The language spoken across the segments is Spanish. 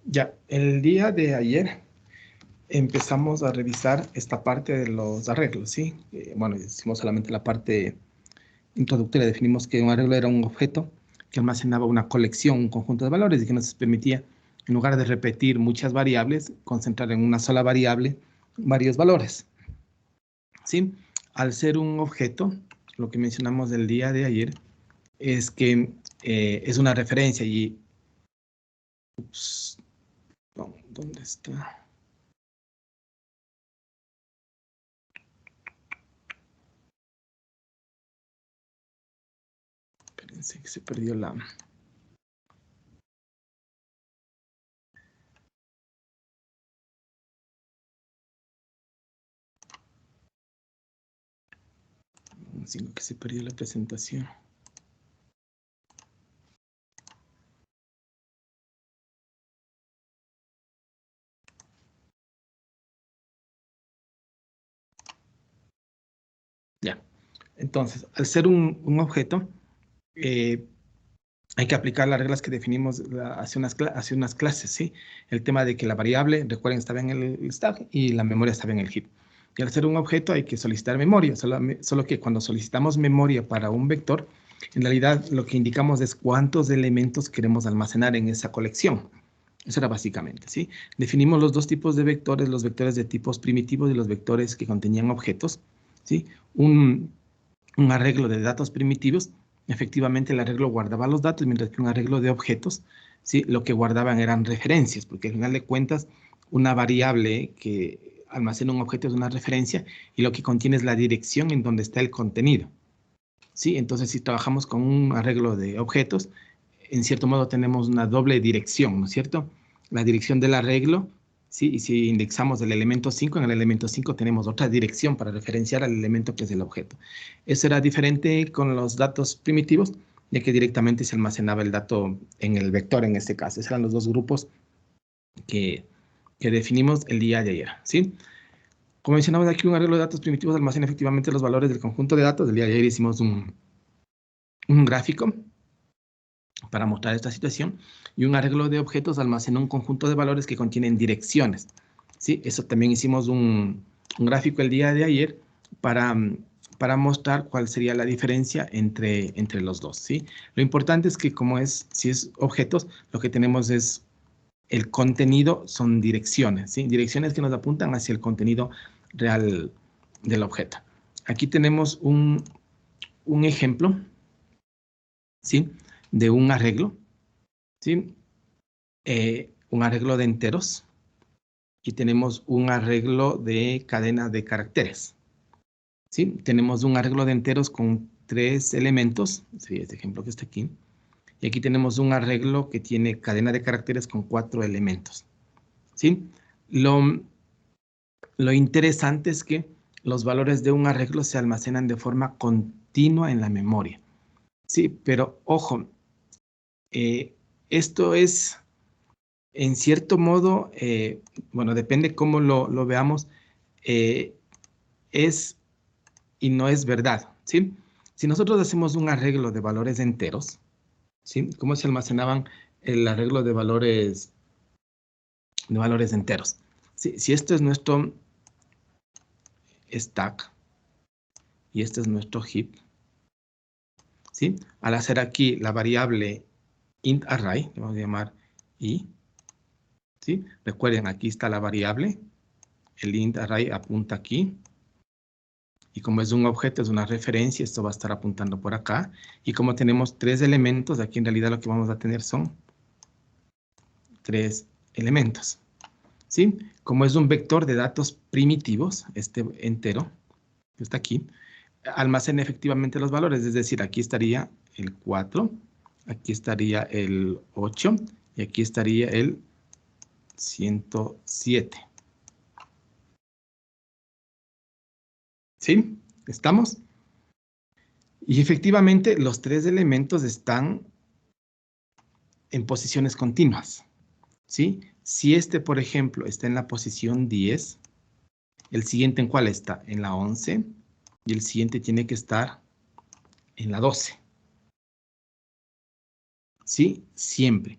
Ya, el día de ayer empezamos a revisar esta parte de los arreglos, ¿sí? Bueno, hicimos solamente la parte introductoria, definimos que un arreglo era un objeto que almacenaba una colección, un conjunto de valores y que nos permitía, en lugar de repetir muchas variables, concentrar en una sola variable varios valores, ¿sí? Al ser un objeto, lo que mencionamos del día de ayer es que es una referencia y... Ups, no, ¿dónde está? Espérense que se perdió la... Sino que se perdió la presentación. Ya. Entonces, al ser un objeto, hay que aplicar las reglas que definimos hace unas clases, ¿sí? El tema de que la variable, recuerden, estaba en el stack y la memoria estaba en el heap. Y al ser un objeto hay que solicitar memoria, solo que cuando solicitamos memoria para un vector, en realidad lo que indicamos es cuántos elementos queremos almacenar en esa colección. Eso era básicamente, ¿sí? Definimos los dos tipos de vectores, los vectores de tipos primitivos y los vectores que contenían objetos, ¿sí? Un arreglo de datos primitivos, efectivamente el arreglo guardaba los datos, mientras que un arreglo de objetos, ¿sí? Lo que guardaban eran referencias, porque al final de cuentas, una variable que almacena un objeto es una referencia y lo que contiene es la dirección en donde está el contenido, ¿sí? Entonces, si trabajamos con un arreglo de objetos, en cierto modo tenemos una doble dirección, ¿no es cierto? La dirección del arreglo, ¿sí? Y si indexamos el elemento 5, en el elemento 5 tenemos otra dirección para referenciar al elemento que es el objeto. Eso era diferente con los datos primitivos, ya que directamente se almacenaba el dato en el vector en este caso. Esos eran los dos grupos que, que definimos el día de ayer, ¿sí? Como mencionamos aquí, un arreglo de datos primitivos almacena efectivamente los valores del conjunto de datos. El día de ayer hicimos un gráfico para mostrar esta situación, y un arreglo de objetos almacena un conjunto de valores que contienen direcciones, ¿sí? Eso también hicimos un gráfico el día de ayer para mostrar cuál sería la diferencia entre los dos, ¿sí? Lo importante es que si es objetos, lo que tenemos es el contenido, son direcciones, ¿sí? Direcciones que nos apuntan hacia el contenido real del objeto. Aquí tenemos un ejemplo, ¿sí? De un arreglo, ¿sí? Un arreglo de enteros y tenemos un arreglo de cadena de caracteres, ¿sí? Tenemos un arreglo de enteros con 3 elementos, sería este ejemplo que está aquí, y aquí tenemos un arreglo que tiene cadena de caracteres con 4 elementos, ¿sí? Lo interesante es que los valores de un arreglo se almacenan de forma continua en la memoria, ¿sí? Pero ojo, esto es... En cierto modo, bueno, depende cómo lo veamos, eh, es y no es verdad, ¿sí? Si nosotros hacemos un arreglo de valores enteros, ¿sí? ¿Cómo se almacenaban el arreglo de valores enteros? ¿Sí? Si esto es nuestro stack y este es nuestro heap, ¿sí? Al hacer aquí la variable int array, le vamos a llamar i, ¿sí? Recuerden, aquí está la variable, el int array apunta aquí, y como es un objeto, es una referencia, esto va a estar apuntando por acá. Y como tenemos 3 elementos, aquí en realidad lo que vamos a tener son 3 elementos, ¿sí? Como es un vector de datos primitivos, este entero, que está aquí, almacena efectivamente los valores. Es decir, aquí estaría el 4, aquí estaría el 8 y aquí estaría el 107. ¿Sí? ¿Estamos? Y efectivamente los 3 elementos están en posiciones continuas, ¿sí? Si este, por ejemplo, está en la posición 10, el siguiente ¿en cuál está? En la 11, y el siguiente tiene que estar en la 12, ¿sí? Siempre.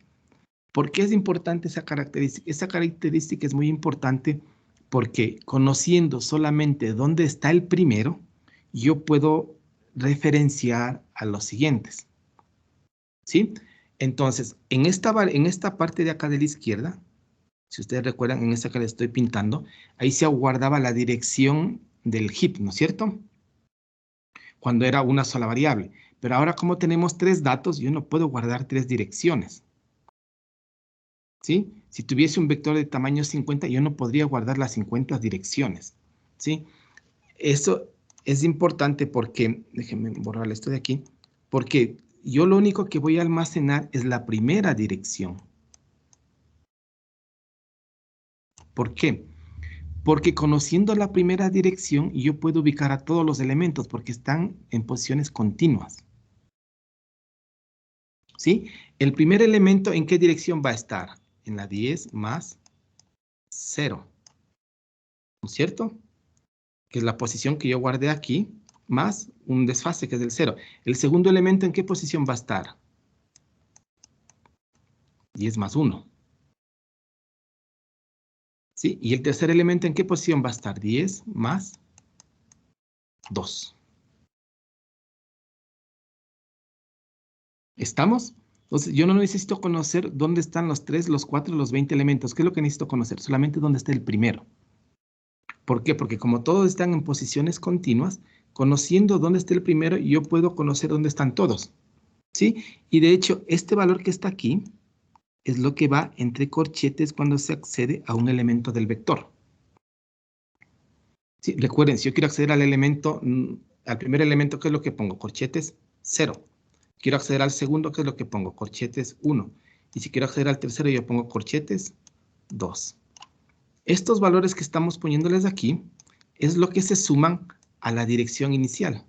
¿Por qué es importante esa característica? Esa característica es muy importante porque conociendo solamente dónde está el primero, yo puedo referenciar a los siguientes. ¿Sí? Entonces, en esta parte de acá de la izquierda, si ustedes recuerdan, en esta que les estoy pintando, ahí se guardaba la dirección del heap, ¿no es cierto? Cuando era una sola variable. Pero ahora como tenemos 3 datos, yo no puedo guardar 3 direcciones. ¿Sí? Si tuviese un vector de tamaño 50, yo no podría guardar las 50 direcciones. ¿Sí? Eso es importante porque, déjenme borrar esto de aquí, porque yo lo único que voy a almacenar es la primera dirección. ¿Por qué? Porque conociendo la primera dirección, yo puedo ubicar a todos los elementos porque están en posiciones continuas. ¿Sí? El primer elemento, ¿en qué dirección va a estar? En la 10 más 0. ¿No es cierto? Que es la posición que yo guardé aquí, más un desfase que es del 0. El segundo elemento, ¿en qué posición va a estar? 10 más 1. ¿Sí? Y el tercer elemento, ¿en qué posición va a estar? 10 más 2. ¿Estamos? Entonces, yo no necesito conocer dónde están los 3, los 4, los 20 elementos. ¿Qué es lo que necesito conocer? Solamente dónde está el primero. ¿Por qué? Porque como todos están en posiciones continuas, conociendo dónde está el primero, yo puedo conocer dónde están todos. ¿Sí? Y de hecho, este valor que está aquí es lo que va entre corchetes cuando se accede a un elemento del vector. ¿Sí? Recuerden, si yo quiero acceder al elemento, al primer elemento, ¿qué es lo que pongo? Corchetes 0. Quiero acceder al segundo, ¿qué es lo que pongo? Corchetes 1. Y si quiero acceder al tercero, yo pongo corchetes 2. Estos valores que estamos poniéndoles aquí es lo que se suman a la dirección inicial.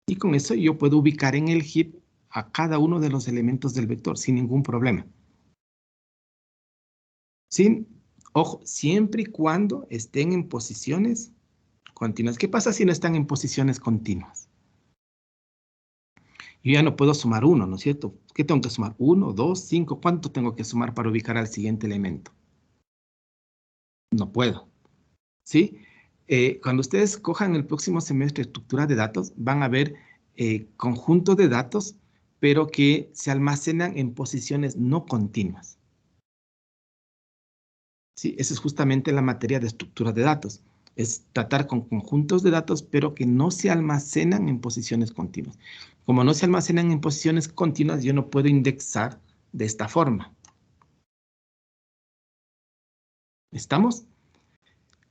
Y con eso yo puedo ubicar en el heap a cada uno de los elementos del vector sin ningún problema. ¿Sí? Ojo, siempre y cuando estén en posiciones continuas. ¿Qué pasa si no están en posiciones continuas? Yo ya no puedo sumar 1, ¿no es cierto? ¿Qué tengo que sumar? 1, 2, 5. ¿Cuánto tengo que sumar para ubicar al siguiente elemento? No puedo. ¿Sí? Cuando ustedes cojan el próximo semestre estructura de datos, van a ver conjuntos de datos, pero que se almacenan en posiciones no continuas. ¿Sí? Esa es justamente la materia de estructura de datos. Es tratar con conjuntos de datos, pero que no se almacenan en posiciones continuas. Como no se almacenan en posiciones continuas, yo no puedo indexar de esta forma. ¿Estamos?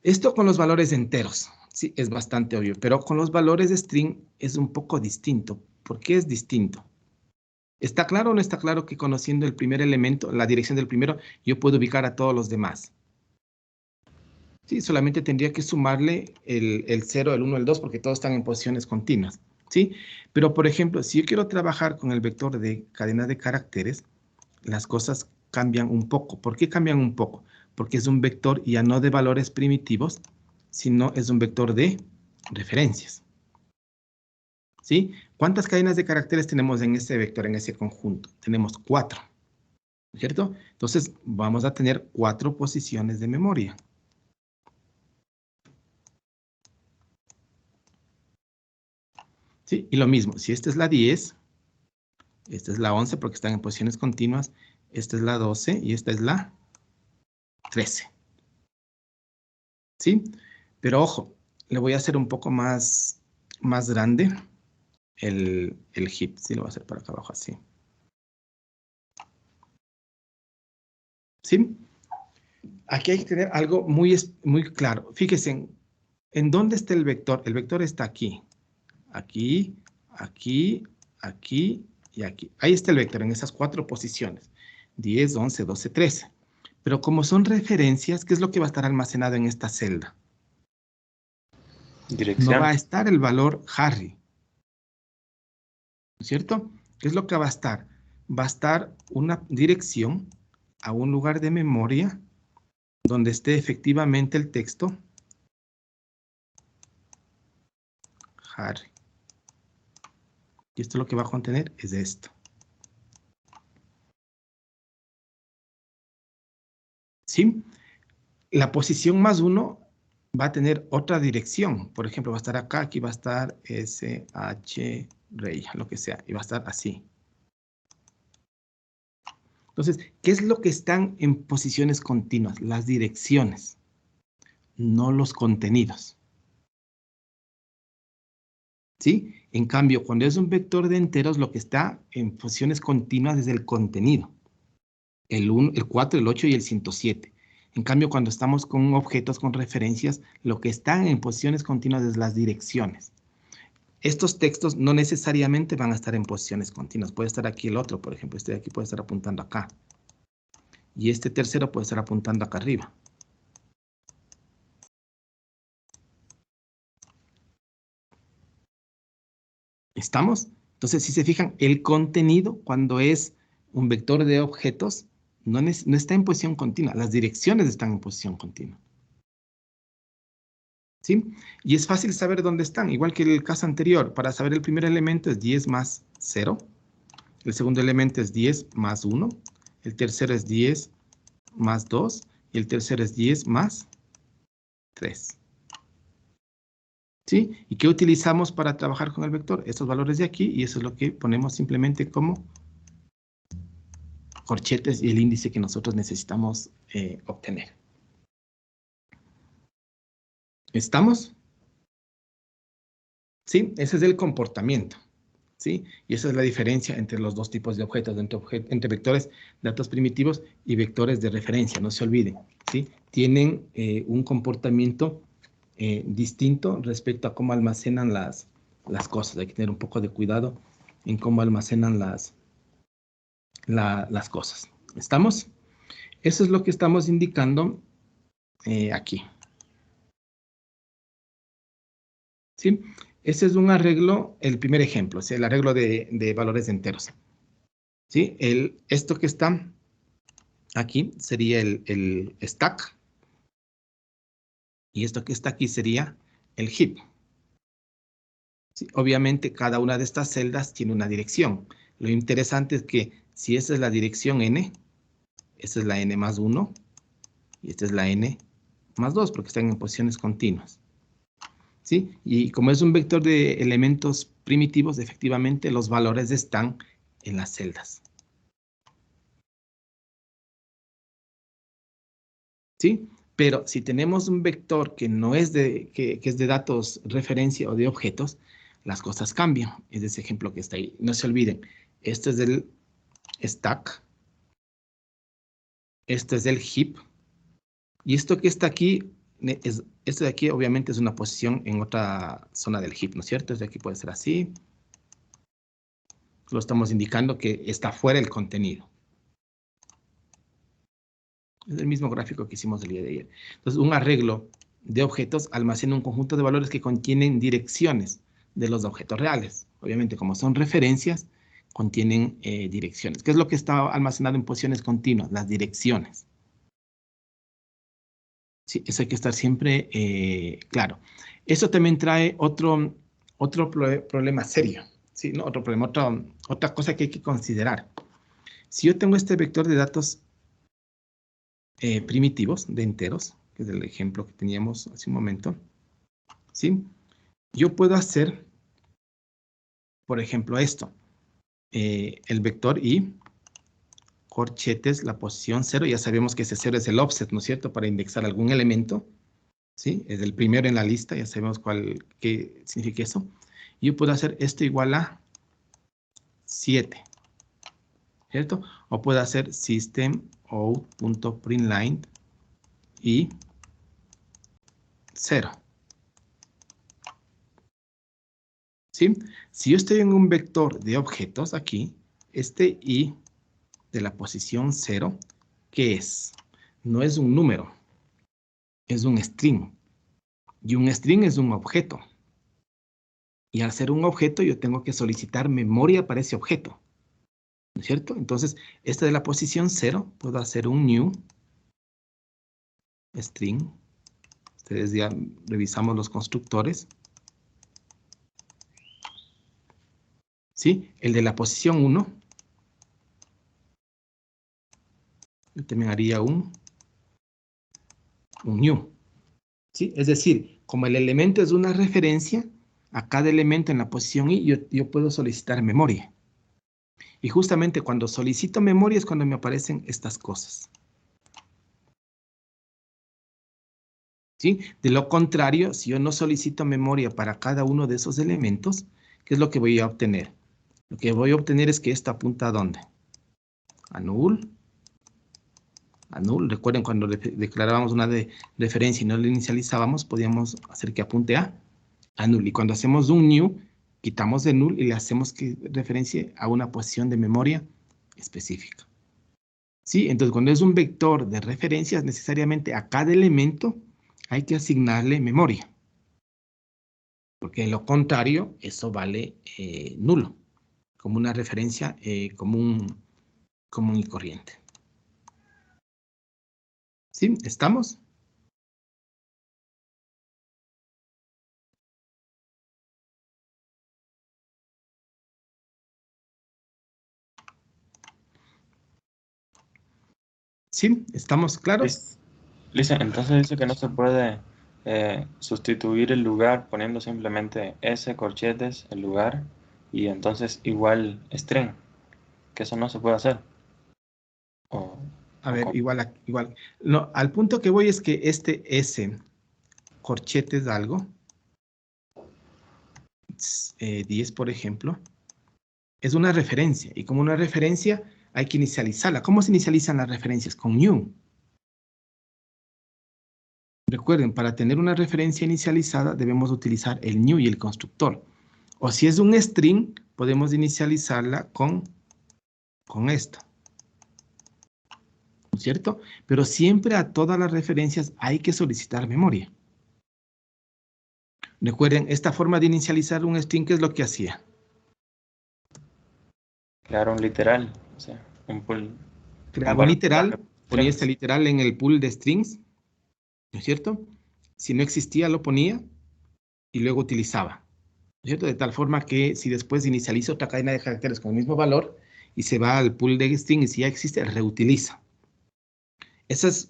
Esto con los valores enteros, sí, es bastante obvio, pero con los valores de string es un poco distinto. ¿Por qué es distinto? ¿Está claro o no está claro que conociendo el primer elemento, la dirección del primero, yo puedo ubicar a todos los demás? Sí, solamente tendría que sumarle el 0, el 1, el 2, porque todos están en posiciones continuas, ¿sí? Pero, por ejemplo, si yo quiero trabajar con el vector de cadena de caracteres, las cosas cambian un poco. ¿Por qué cambian un poco? Porque es un vector ya no de valores primitivos, sino es un vector de referencias, ¿sí? ¿Cuántas cadenas de caracteres tenemos en ese vector, en ese conjunto? Tenemos 4, ¿cierto? Entonces, vamos a tener 4 posiciones de memoria. ¿Sí? Y lo mismo, si esta es la 10, esta es la 11 porque están en posiciones continuas, esta es la 12 y esta es la 13. ¿Sí? Pero ojo, le voy a hacer un poco más grande el heap. Sí, lo voy a hacer por acá abajo así. ¿Sí? Aquí hay que tener algo muy claro. Fíjense en dónde está el vector. El vector está aquí. Aquí, aquí, aquí y aquí. Ahí está el vector en esas 4 posiciones. 10, 11, 12, 13. Pero como son referencias, ¿qué es lo que va a estar almacenado en esta celda? No va Dirección. a estar el valor Harry, ¿no es cierto? ¿Qué es lo que va a estar? Va a estar una dirección a un lugar de memoria donde esté efectivamente el texto Harry. Y esto lo que va a contener es esto. ¿sí? La posición más 1 va a tener otra dirección. Por ejemplo, va a estar acá, aquí va a estar SH rey, lo que sea, y va a estar así. Entonces, ¿qué es lo que están en posiciones continuas? Las direcciones, no los contenidos. ¿Sí? En cambio, cuando es un vector de enteros, lo que está en posiciones continuas es el contenido. El 1, el 4, el 8 y el 107. En cambio, cuando estamos con objetos con referencias, lo que están en posiciones continuas es las direcciones. Estos textos no necesariamente van a estar en posiciones continuas. Puede estar aquí el otro, por ejemplo. Este de aquí puede estar apuntando acá. Y este tercero puede estar apuntando acá arriba. ¿Estamos? Entonces, si se fijan, el contenido, cuando es un vector de objetos, no está en posición continua. Las direcciones están en posición continua. ¿Sí? Y es fácil saber dónde están, igual que el caso anterior. Para saber el primer elemento es 10 más 0. El segundo elemento es 10 más 1. El tercero es 10 más 2. Y el tercero es 10 más 3. ¿Sí? ¿Y qué utilizamos para trabajar con el vector? Estos valores de aquí, y eso es lo que ponemos simplemente como corchetes y el índice que nosotros necesitamos obtener. ¿Estamos? Sí, ese es el comportamiento. ¿Sí? Y esa es la diferencia entre los dos tipos de objetos, entre vectores de datos primitivos y vectores de referencia, no se olviden, ¿sí? Tienen un comportamiento distinto respecto a cómo almacenan las cosas. Hay que tener un poco de cuidado en cómo almacenan las cosas. ¿Estamos? Eso es lo que estamos indicando aquí. ¿Sí? Ese es un arreglo, el primer ejemplo, ¿sí? El arreglo de valores enteros. ¿Sí? Esto que está aquí sería el stack. Y esto que está aquí sería el heap. ¿Sí? Obviamente cada una de estas celdas tiene una dirección. Lo interesante es que si esta es la dirección n, esta es la n más 1 y esta es la n más 2 porque están en posiciones continuas. ¿Sí? Y como es un vector de elementos primitivos, efectivamente los valores están en las celdas. ¿Sí? Pero si tenemos un vector que no es que es de datos referencia o de objetos, las cosas cambian. Es ese ejemplo que está ahí. No se olviden, este es del stack, este es del heap, y esto que está aquí, esto de aquí obviamente es una posición en otra zona del heap, ¿no es cierto? Este de aquí puede ser así. Lo estamos indicando que está fuera el contenido. Es el mismo gráfico que hicimos el día de ayer. Entonces, un arreglo de objetos almacena un conjunto de valores que contienen direcciones de los objetos reales. Obviamente, como son referencias, contienen direcciones. ¿Qué es lo que está almacenado en posiciones continuas? Las direcciones. Sí, eso hay que estar siempre claro. Eso también trae otro problema serio. Sí, ¿no? Otro problema, otra cosa que hay que considerar. Si yo tengo este vector de datos primitivos de enteros, que es el ejemplo que teníamos hace un momento, ¿sí? Yo puedo hacer, por ejemplo, esto. El vector y corchetes, la posición 0, ya sabemos que ese 0 es el offset, ¿no es cierto? Para indexar algún elemento, ¿sí? Es el primero en la lista, ya sabemos qué significa eso. Yo puedo hacer esto igual a 7, ¿cierto? O puedo hacer systemout.println y 0. ¿Sí? Si yo estoy en un vector de objetos aquí, este i de la posición 0, ¿qué es? No es un número, es un string. Y un string es un objeto. Y al ser un objeto, yo tengo que solicitar memoria para ese objeto. ¿No es cierto? Entonces, esta de la posición 0, puedo hacer un new string. Ustedes ya revisamos los constructores. ¿Sí? El de la posición 1, yo también haría un un new. ¿Sí? Es decir, como el elemento es una referencia, a cada elemento en la posición i yo puedo solicitar memoria. Y justamente cuando solicito memoria es cuando me aparecen estas cosas. ¿Sí? De lo contrario, si yo no solicito memoria para cada uno de esos elementos, ¿qué es lo que voy a obtener? Lo que voy a obtener es que esto apunta ¿a dónde? A null. A null. Recuerden cuando declarábamos una referencia y no la inicializábamos, podíamos hacer que apunte a null. Y cuando hacemos un new, quitamos de null y le hacemos que referencie a una posición de memoria específica. ¿Sí? Entonces, cuando es un vector de referencias, necesariamente a cada elemento hay que asignarle memoria. Porque de lo contrario, eso vale nulo, como una referencia común y corriente. ¿Sí? ¿Estamos? ¿Sí? ¿Estamos claros? Lisa, entonces dice que no se puede sustituir el lugar poniendo simplemente S corchetes el lugar y entonces igual string, que eso no se puede hacer. A ver, igual. No, al punto que voy es que este S corchetes algo, 10 por ejemplo, es una referencia. Y como una referencia hay que inicializarla. ¿Cómo se inicializan las referencias? Con new. Recuerden, para tener una referencia inicializada debemos utilizar el new y el constructor. O si es un string, podemos inicializarla con esto. ¿No es cierto? Pero siempre a todas las referencias hay que solicitar memoria. Recuerden, esta forma de inicializar un string, ¿qué es lo que hacía? Crear un literal, o sea, un pool. Creaba un literal, ponía este literal en el pool de strings, ¿no es cierto? Si no existía, lo ponía y luego utilizaba, ¿no es cierto? De tal forma que si después inicializa otra cadena de caracteres con el mismo valor y se va al pool de string y si ya existe, reutiliza.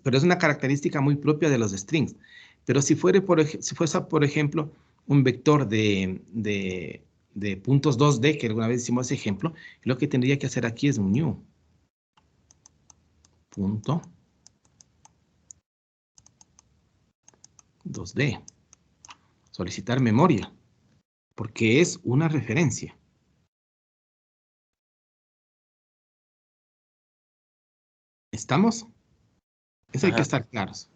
Pero es una característica muy propia de los strings. Pero si fuese, por ejemplo, un vector de puntos 2D, que alguna vez hicimos ese ejemplo, lo que tendría que hacer aquí es un new. Punto 2D. Solicitar memoria, porque es una referencia. ¿Estamos? Eso hay que estar claros.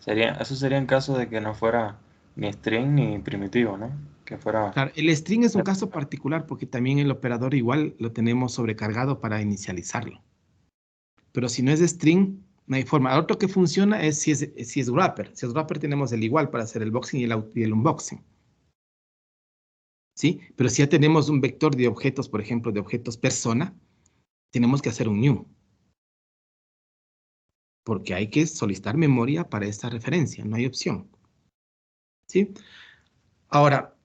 Eso sería en caso de que no fuera ni string ni primitivo, ¿no? Que fuera... Claro, el string es un caso particular porque también el operador igual lo tenemos sobrecargado para inicializarlo. Pero si no es string, no hay forma. Otro que funciona es si es wrapper. Si es wrapper tenemos el igual para hacer el boxing y el unboxing. ¿Sí? Pero si ya tenemos un vector de objetos, por ejemplo, de objetos persona, tenemos que hacer un new. Porque hay que solicitar memoria para esta referencia, no hay opción. ¿Sí? Ahora,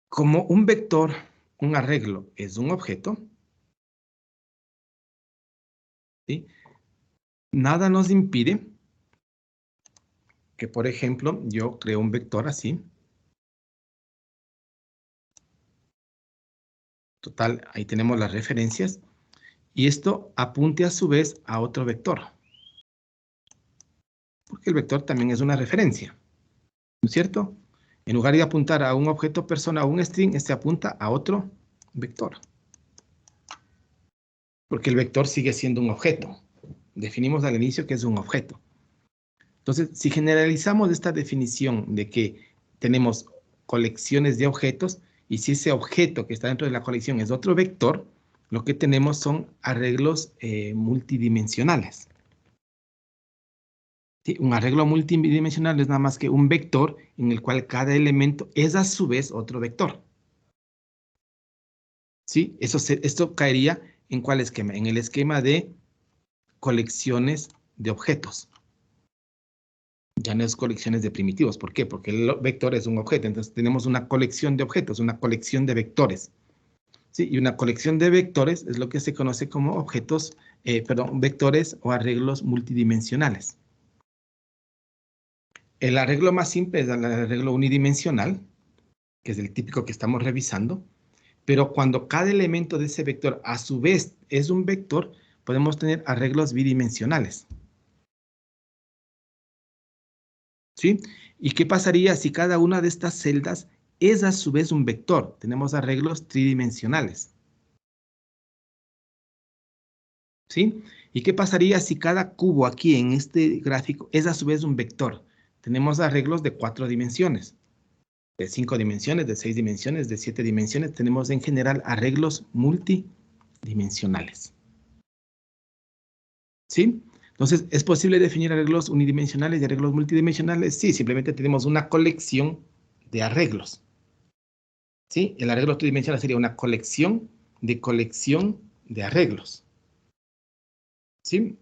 como un vector, un arreglo es un objeto, ¿sí? Nada nos impide que, por ejemplo, yo creo un vector así. Total, ahí tenemos las referencias. Y esto apunte a su vez a otro vector. Porque el vector también es una referencia. ¿No es cierto? En lugar de apuntar a un objeto persona o un string, este apunta a otro vector. Porque el vector sigue siendo un objeto. Definimos al inicio que es un objeto. Entonces, si generalizamos esta definición de que tenemos colecciones de objetos, y si ese objeto que está dentro de la colección es otro vector, lo que tenemos son arreglos multidimensionales. ¿Sí? Un arreglo multidimensional es nada más que un vector en el cual cada elemento es a su vez otro vector. ¿Sí? Esto caería ¿en cuál esquema? En el esquema de colecciones de objetos. Ya no es colecciones de primitivos. ¿Por qué? Porque el vector es un objeto. Entonces tenemos una colección de objetos, una colección de vectores. ¿Sí? Y una colección de vectores es lo que se conoce como vectores o arreglos multidimensionales. El arreglo más simple es el arreglo unidimensional, que es el típico que estamos revisando, pero cuando cada elemento de ese vector a su vez es un vector, podemos tener arreglos bidimensionales. ¿Sí? ¿Y qué pasaría si cada una de estas celdas es a su vez un vector? Tenemos arreglos tridimensionales. ¿Sí? ¿Y qué pasaría si cada cubo aquí en este gráfico es a su vez un vector? Tenemos arreglos de 4 dimensiones, de 5 dimensiones, de 6 dimensiones, de 7 dimensiones. Tenemos en general arreglos multidimensionales. ¿Sí? Entonces, ¿es posible definir arreglos unidimensionales y arreglos multidimensionales? Sí, simplemente tenemos una colección de arreglos. ¿Sí? El arreglo tridimensional sería una colección de arreglos. ¿Sí?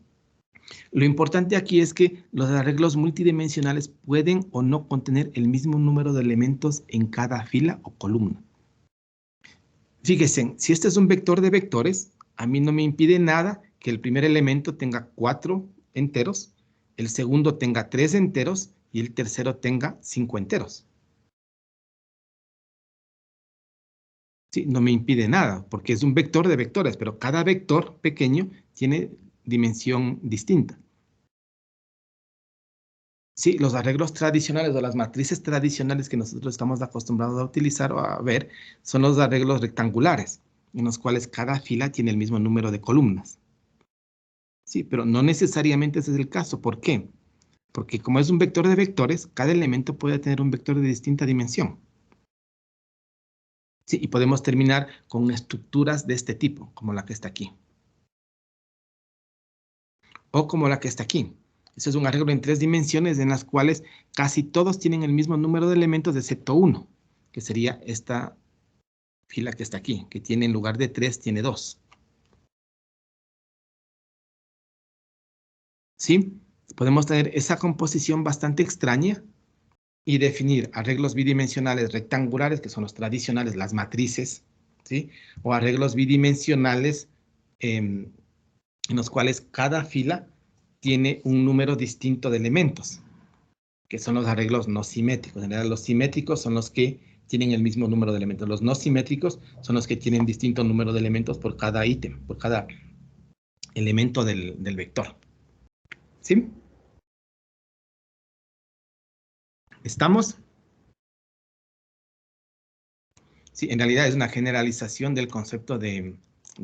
Lo importante aquí es que los arreglos multidimensionales pueden o no contener el mismo número de elementos en cada fila o columna. Fíjense, si este es un vector de vectores, a mí no me impide nada que el primer elemento tenga 4 enteros, el segundo tenga 3 enteros y el tercero tenga 5 enteros. Sí, no me impide nada, porque es un vector de vectores, pero cada vector pequeño tiene dimensión distinta. Sí, los arreglos tradicionales o las matrices tradicionales que nosotros estamos acostumbrados a utilizar o a ver son los arreglos rectangulares, en los cuales cada fila tiene el mismo número de columnas. Sí, pero no necesariamente ese es el caso. ¿Por qué? Porque como es un vector de vectores, cada elemento puede tener un vector de distinta dimensión. Sí, y podemos terminar con estructuras de este tipo, como la que está aquí. O como la que está aquí. Eso es un arreglo en 3 dimensiones en las cuales casi todos tienen el mismo número de elementos excepto uno, que sería esta fila que está aquí, que tiene en lugar de 3, tiene 2. ¿Sí? Podemos tener esa composición bastante extraña y definir arreglos bidimensionales rectangulares, que son los tradicionales, las matrices, ¿sí? O arreglos bidimensionales en los cuales cada fila tiene un número distinto de elementos, que son los arreglos no simétricos. En realidad, los simétricos son los que tienen el mismo número de elementos. Los no simétricos son los que tienen distinto número de elementos por cada ítem, por cada elemento del vector. ¿Sí? ¿Estamos? Sí, en realidad es una generalización del concepto de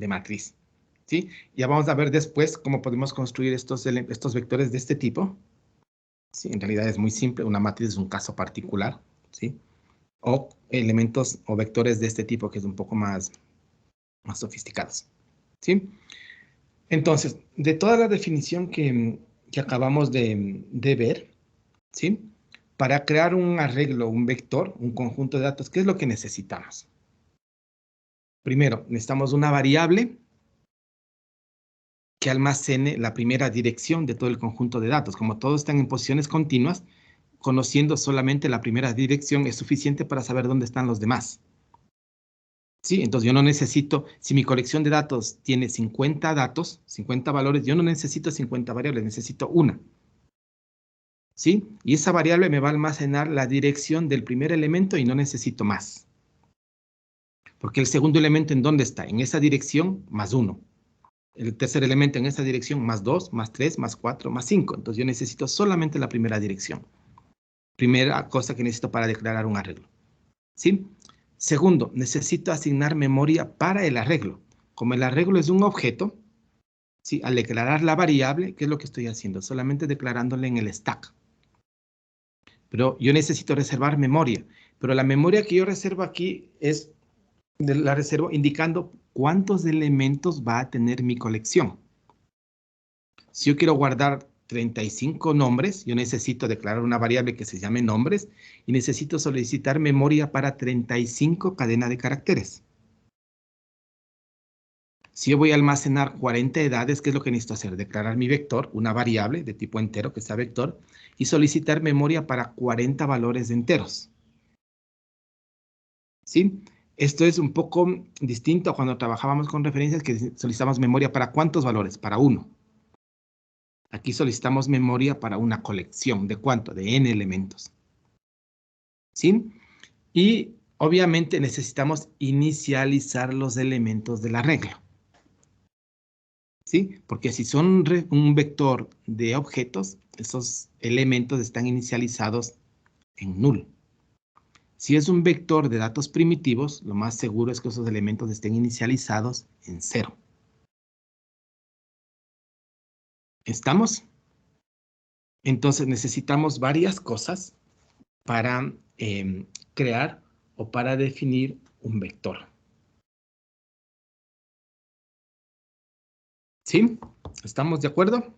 matriz. ¿Sí? Ya vamos a ver después cómo podemos construir estos vectores de este tipo. Sí, en realidad es muy simple. Una matriz es un caso particular. ¿Sí? O elementos o vectores de este tipo que es un poco más sofisticados. ¿Sí? Entonces, de toda la definición que acabamos de ver, ¿sí? Para crear un arreglo, un vector, un conjunto de datos, ¿qué es lo que necesitamos? Primero, necesitamos una variable que almacene la primera dirección de todo el conjunto de datos. Como todos están en posiciones continuas, conociendo solamente la primera dirección es suficiente para saber dónde están los demás. Sí, entonces yo no necesito, si mi colección de datos tiene 50 datos, 50 valores, yo no necesito 50 variables, necesito una. ¿Sí? Y esa variable me va a almacenar la dirección del primer elemento y no necesito más. Porque el segundo elemento, ¿en dónde está? En esa dirección, más 1. El tercer elemento en esa dirección, más 2, más 3, más 4, más 5. Entonces yo necesito solamente la primera dirección. Primera cosa que necesito para declarar un arreglo. ¿Sí? Segundo, necesito asignar memoria para el arreglo. Como el arreglo es un objeto, ¿sí? Al declarar la variable, ¿qué es lo que estoy haciendo? Solamente declarándole en el stack. Pero yo necesito reservar memoria. Pero la memoria que yo reservo aquí es, la reservo indicando cuántos elementos va a tener mi colección. Si yo quiero guardar 35 nombres, yo necesito declarar una variable que se llame nombres y necesito solicitar memoria para 35 cadenas de caracteres. Si yo voy a almacenar 40 edades, ¿qué es lo que necesito hacer? Declarar mi vector, una variable de tipo entero que sea vector, y solicitar memoria para 40 valores enteros. ¿Sí? Esto es un poco distinto a cuando trabajábamos con referencias que solicitamos memoria para ¿cuántos valores? Para 1. Aquí solicitamos memoria para una colección. ¿De cuánto? De n elementos. ¿Sí? Y obviamente necesitamos inicializar los elementos del arreglo. ¿Sí? Porque si son un vector de objetos, esos elementos están inicializados en null. Si es un vector de datos primitivos, lo más seguro es que esos elementos estén inicializados en 0. ¿Estamos? Entonces necesitamos varias cosas para crear o para definir un vector. ¿Sí? ¿Estamos de acuerdo?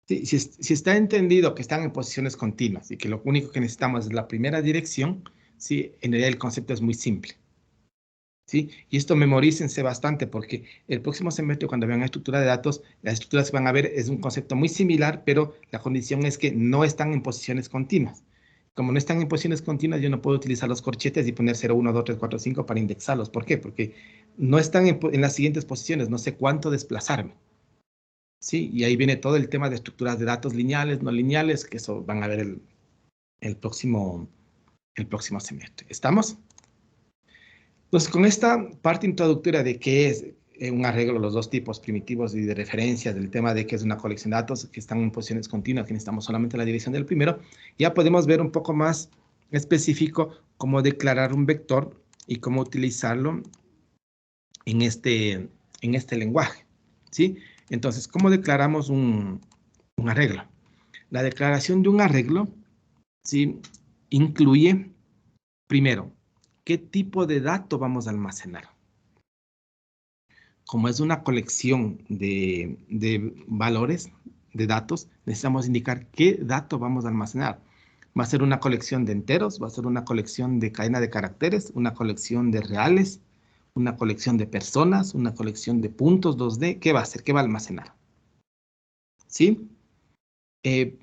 Sí, si está entendido que están en posiciones continuas y que lo único que necesitamos es la primera dirección, sí, en realidad el concepto es muy simple. ¿Sí? Y esto memorícense bastante porque el próximo semestre cuando vean estructura de datos, las estructuras que van a ver es un concepto muy similar, pero la condición es que no están en posiciones continuas. Como no están en posiciones continuas, yo no puedo utilizar los corchetes y poner 0, 1, 2, 3, 4, 5 para indexarlos. ¿Por qué? Porque no están en las siguientes posiciones, no sé cuánto desplazarme. ¿Sí? Y ahí viene todo el tema de estructuras de datos lineales, no lineales, que eso van a ver el próximo semestre. ¿Estamos? Entonces, con esta parte introductoria de qué es un arreglo, los dos tipos primitivos y de referencia, del tema de que es una colección de datos que están en posiciones continuas, que necesitamos solamente la división del primero, ya podemos ver un poco más específico cómo declarar un vector y cómo utilizarlo en este lenguaje, ¿sí? Entonces, ¿cómo declaramos un arreglo? La declaración de un arreglo, ¿sí? Incluye, primero, ¿qué tipo de dato vamos a almacenar? Como es una colección de valores, de datos, necesitamos indicar qué dato vamos a almacenar. Va a ser una colección de enteros, va a ser una colección de cadena de caracteres, una colección de reales, una colección de personas, una colección de puntos 2D. ¿Qué va a hacer? ¿Qué va a almacenar? ¿Sí? Eh,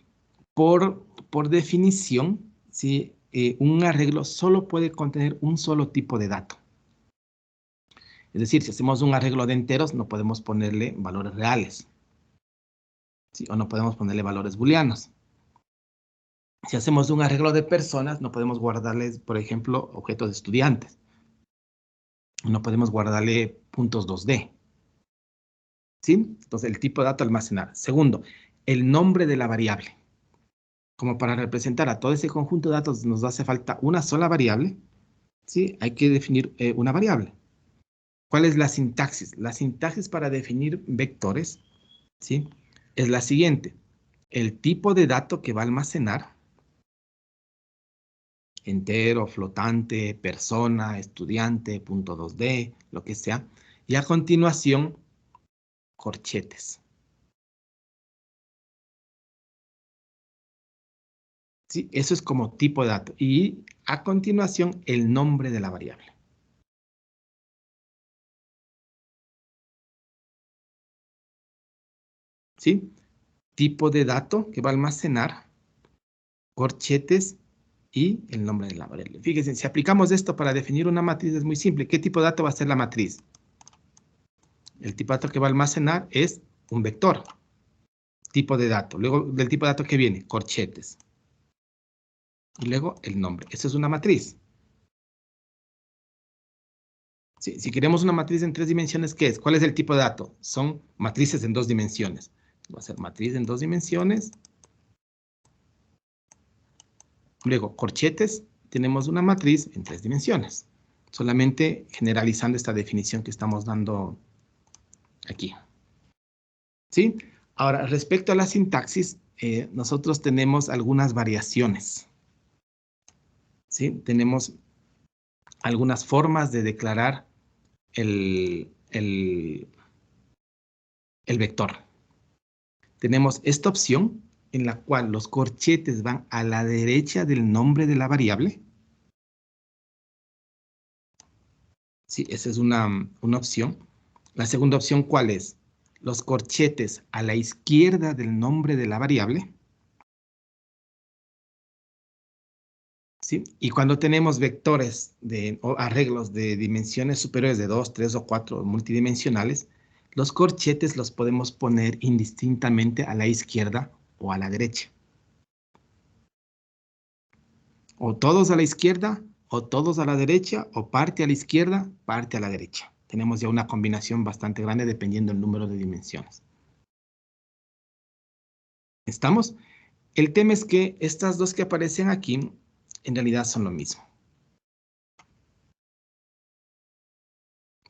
por definición, ¿sí? Un arreglo solo puede contener un solo tipo de dato. Es decir, si hacemos un arreglo de enteros, no podemos ponerle valores reales. ¿Sí? O no podemos ponerle valores booleanos. Si hacemos un arreglo de personas, no podemos guardarles, por ejemplo, objetos de estudiantes. No podemos guardarle puntos 2D. ¿Sí? Entonces, el tipo de dato a almacenar. Segundo, el nombre de la variable. Como para representar a todo ese conjunto de datos nos hace falta una sola variable, ¿sí? Hay que definir una variable. ¿Cuál es la sintaxis? La sintaxis para definir vectores, ¿sí? Es la siguiente. El tipo de dato que va a almacenar, entero, flotante, persona, estudiante, punto 2D, lo que sea. Y a continuación, corchetes. ¿Sí? Eso es como tipo de dato. Y a continuación, el nombre de la variable. ¿Sí? Tipo de dato que va a almacenar, corchetes y el nombre de la variable. Fíjense, si aplicamos esto para definir una matriz es muy simple. ¿Qué tipo de dato va a ser la matriz? El tipo de dato que va a almacenar es un vector. Tipo de dato. Luego, del tipo de dato que viene, corchetes. Y luego el nombre. Esa es una matriz. Si queremos una matriz en 3 dimensiones, ¿qué es? ¿Cuál es el tipo de dato? Son matrices en 2 dimensiones. Va a ser matriz en 2 dimensiones. Luego, corchetes, tenemos una matriz en 3 dimensiones. Solamente generalizando esta definición que estamos dando aquí. ¿Sí? Ahora, respecto a la sintaxis, nosotros tenemos algunas variaciones. ¿Sí? Tenemos algunas formas de declarar el vector. Tenemos esta opción en la cual los corchetes van a la derecha del nombre de la variable. Sí, esa es una opción. La segunda opción, ¿cuál es? Los corchetes a la izquierda del nombre de la variable. ¿Sí? Y cuando tenemos vectores o arreglos de dimensiones superiores de 2, 3 o 4 multidimensionales, Los corchetes los podemos poner indistintamente a la izquierda o a la derecha. O todos a la izquierda, o todos a la derecha, o parte a la izquierda, parte a la derecha. Tenemos ya una combinación bastante grande dependiendo del número de dimensiones. ¿Estamos? El tema es que estas dos que aparecen aquí, en realidad son lo mismo.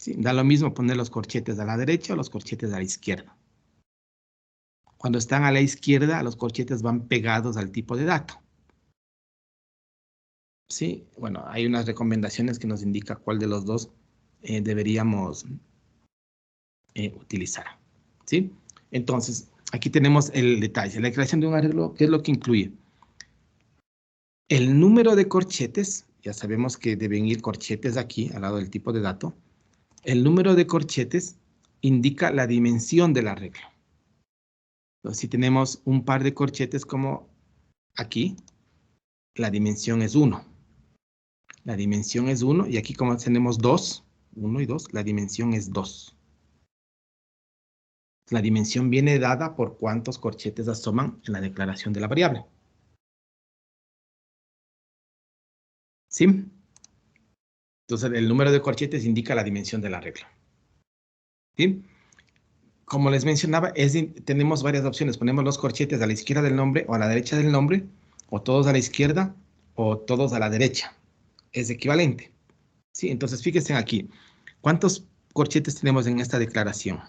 ¿Sí? Da lo mismo poner los corchetes a la derecha o los corchetes a la izquierda. Cuando están a la izquierda, los corchetes van pegados al tipo de dato. Sí, bueno, hay unas recomendaciones que nos indica cuál de los dos deberíamos utilizar. ¿Sí? Entonces, aquí tenemos el detalle. La creación de un arreglo, ¿qué es lo que incluye? El número de corchetes, ya sabemos que deben ir corchetes aquí, al lado del tipo de dato. El número de corchetes indica la dimensión del arreglo. Entonces, si tenemos un par de corchetes como aquí, la dimensión es 1. La dimensión es 1 y aquí como tenemos 2, 1 y 2, la dimensión es 2. La dimensión viene dada por cuántos corchetes asoman en la declaración de la variable. ¿Sí? Entonces el número de corchetes indica la dimensión del arreglo. ¿Sí? Como les mencionaba, tenemos varias opciones. Ponemos los corchetes a la izquierda del nombre o a la derecha del nombre, o todos a la izquierda o todos a la derecha. Es equivalente. ¿Sí? Entonces fíjense aquí. ¿Cuántos corchetes tenemos en esta declaración?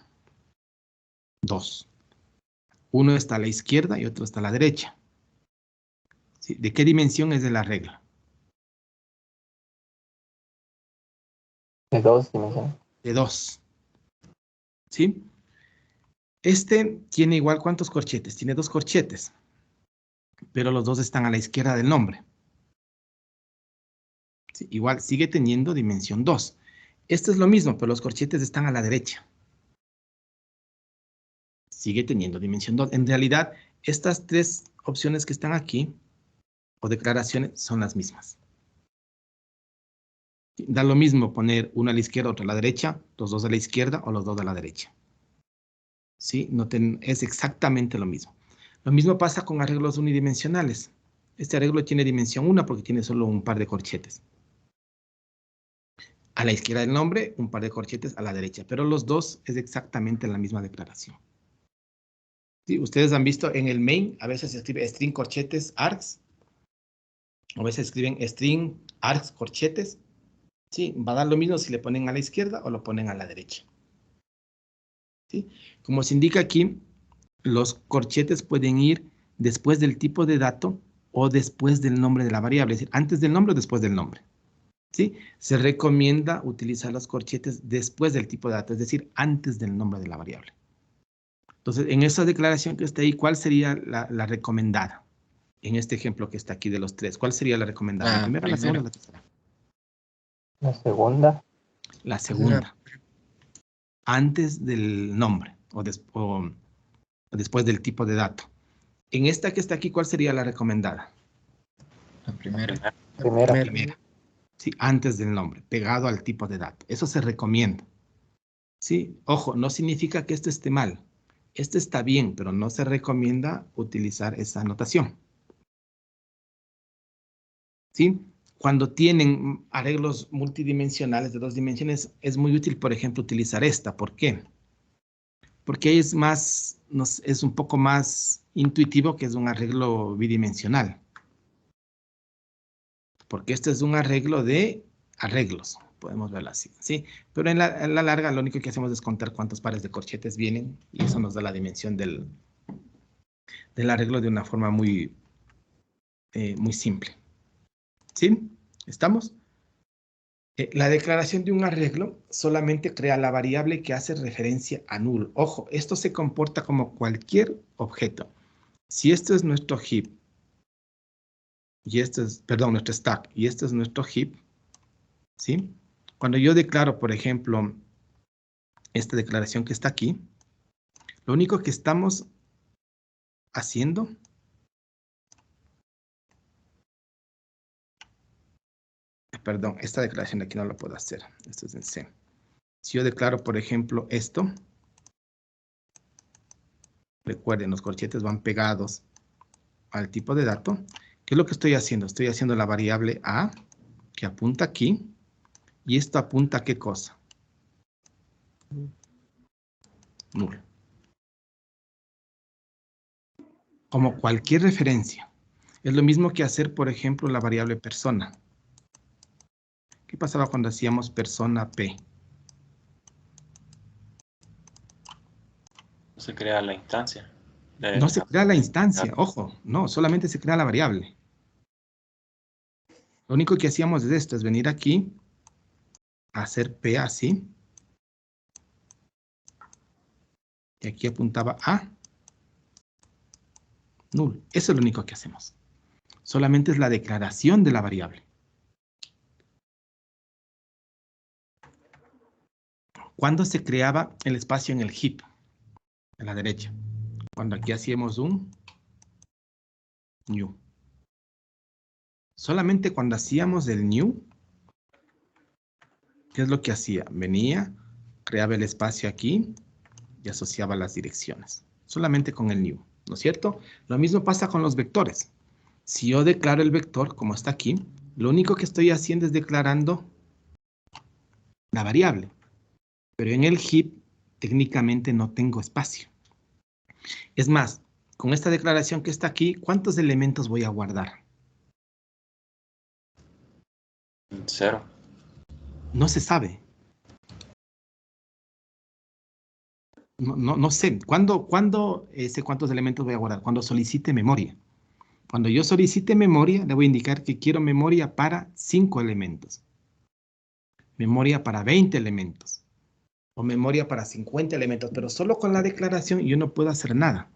2. Uno está a la izquierda y otro está a la derecha. ¿Sí? ¿De qué dimensión es de la regla? De 2 dimensiones. De 2. ¿Sí? Este tiene igual ¿cuántos corchetes? Tiene 2 corchetes, pero los dos están a la izquierda del nombre. ¿Sí? Igual sigue teniendo dimensión 2. Esto es lo mismo, pero los corchetes están a la derecha. Sigue teniendo dimensión 2. En realidad, estas 3 opciones que están aquí, o declaraciones, son las mismas. Da lo mismo poner uno a la izquierda, otro a la derecha, los dos a la izquierda o los dos a la derecha. ¿Sí? Es exactamente lo mismo. Lo mismo pasa con arreglos unidimensionales. Este arreglo tiene dimensión 1 porque tiene solo un par de corchetes. A la izquierda del nombre, un par de corchetes a la derecha, pero los dos es exactamente la misma declaración. ¿Sí? Ustedes han visto en el main, a veces se escribe string corchetes args, a veces escriben string args corchetes. ¿Sí? Va a dar lo mismo si le ponen a la izquierda o lo ponen a la derecha. ¿Sí? Como se indica aquí, los corchetes pueden ir después del tipo de dato o después del nombre de la variable, es decir, antes del nombre o después del nombre. ¿Sí? Se recomienda utilizar los corchetes después del tipo de dato, es decir, antes del nombre de la variable. Entonces, en esa declaración que está ahí, ¿cuál sería la recomendada? En este ejemplo que está aquí de los 3, ¿cuál sería la recomendada? ¿La primera, la segunda o la tercera? La segunda. La segunda. Antes del nombre o después del tipo de dato. En esta que está aquí, ¿cuál sería la recomendada? La primera. Primera. La primera. Sí, antes del nombre, pegado al tipo de dato. Eso se recomienda. Sí, ojo, no significa que esto esté mal. Esto está bien, pero no se recomienda utilizar esa anotación. ¿Sí? Cuando tienen arreglos multidimensionales de 2 dimensiones, es muy útil, por ejemplo, utilizar esta. ¿Por qué? Porque es es un poco más intuitivo que es un arreglo bidimensional. Porque este es un arreglo de arreglos, podemos verlo así, ¿sí? Pero en la larga lo único que hacemos es contar cuántos pares de corchetes vienen y eso nos da la dimensión del arreglo de una forma muy simple. ¿Sí? ¿Estamos? La declaración de un arreglo solamente crea la variable que hace referencia a null. Ojo, esto se comporta como cualquier objeto. Si esto es nuestro heap, y esto es, perdón, nuestro stack, y esto es nuestro heap, ¿sí? Cuando yo declaro, por ejemplo, esta declaración que está aquí, lo único que estamos haciendo perdón, esta declaración de aquí no la puedo hacer. Esto es en C. Si yo declaro, por ejemplo, esto, Recuerden, los corchetes van pegados al tipo de dato. ¿Qué es lo que estoy haciendo? Estoy haciendo la variable A, que apunta aquí, y esto apunta a ¿qué cosa? Null. Como cualquier referencia. Es lo mismo que hacer, por ejemplo, la variable persona. ¿Qué pasaba cuando hacíamos persona P? Se crea la instancia. No se crea la instancia, ojo, no, solamente se crea la variable. Lo único que hacíamos de esto es venir aquí, hacer P así, y aquí apuntaba a null. Eso es lo único que hacemos. Solamente es la declaración de la variable. ¿Cuándo se creaba el espacio en el heap? A la derecha. Cuando aquí hacíamos un new. Solamente cuando hacíamos el new, ¿qué es lo que hacía? Venía, creaba el espacio aquí y asociaba las direcciones. Solamente con el new, ¿no es cierto? Lo mismo pasa con los vectores. Si yo declaro el vector, como está aquí, lo único que estoy haciendo es declarando la variable. Pero en el heap, técnicamente no tengo espacio. Es más, con esta declaración que está aquí, ¿cuántos elementos voy a guardar? 0. No se sabe. No sé. ¿Cuándo sé cuántos elementos voy a guardar? Cuando solicite memoria. Cuando yo solicite memoria, le voy a indicar que quiero memoria para 5 elementos. Memoria para 20 elementos. O memoria para 50 elementos. Pero solo con la declaración yo no puedo hacer nada.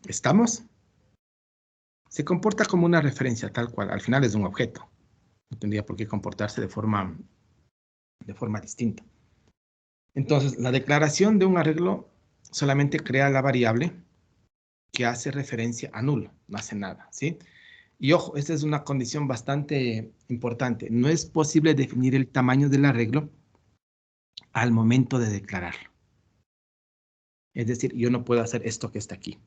¿Estamos? Se comporta como una referencia tal cual. Al final es un objeto. No tendría por qué comportarse de forma distinta. Entonces, la declaración de un arreglo solamente crea la variable que hace referencia a nulo, no hace nada, ¿sí? Y ojo, esta es una condición bastante importante. No es posible definir el tamaño del arreglo al momento de declararlo. Es decir, yo no puedo hacer esto que está aquí.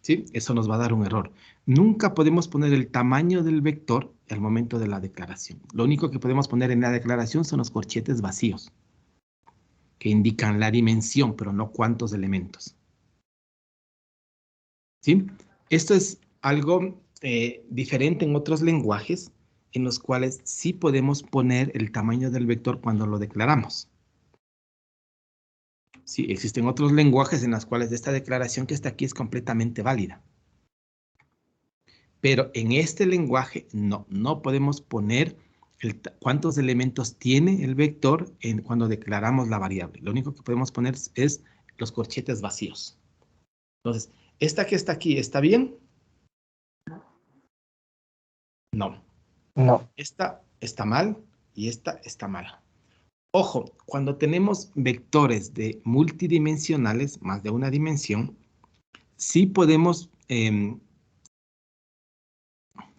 ¿Sí? Eso nos va a dar un error. Nunca podemos poner el tamaño del vector al momento de la declaración. Lo único que podemos poner en la declaración son los corchetes vacíos, que indican la dimensión, pero no cuántos elementos. ¿Sí? Esto es algo diferente en otros lenguajes, en los cuales sí podemos poner el tamaño del vector cuando lo declaramos. Sí, existen otros lenguajes en los cuales esta declaración que está aquí es completamente válida. Pero en este lenguaje no podemos poner cuántos elementos tiene el vector cuando declaramos la variable. Lo único que podemos poner es los corchetes vacíos. Entonces, ¿esta que está aquí está bien? No. No. Esta está mal y esta está mal. Ojo, cuando tenemos vectores de multidimensionales, más de una dimensión, sí podemos,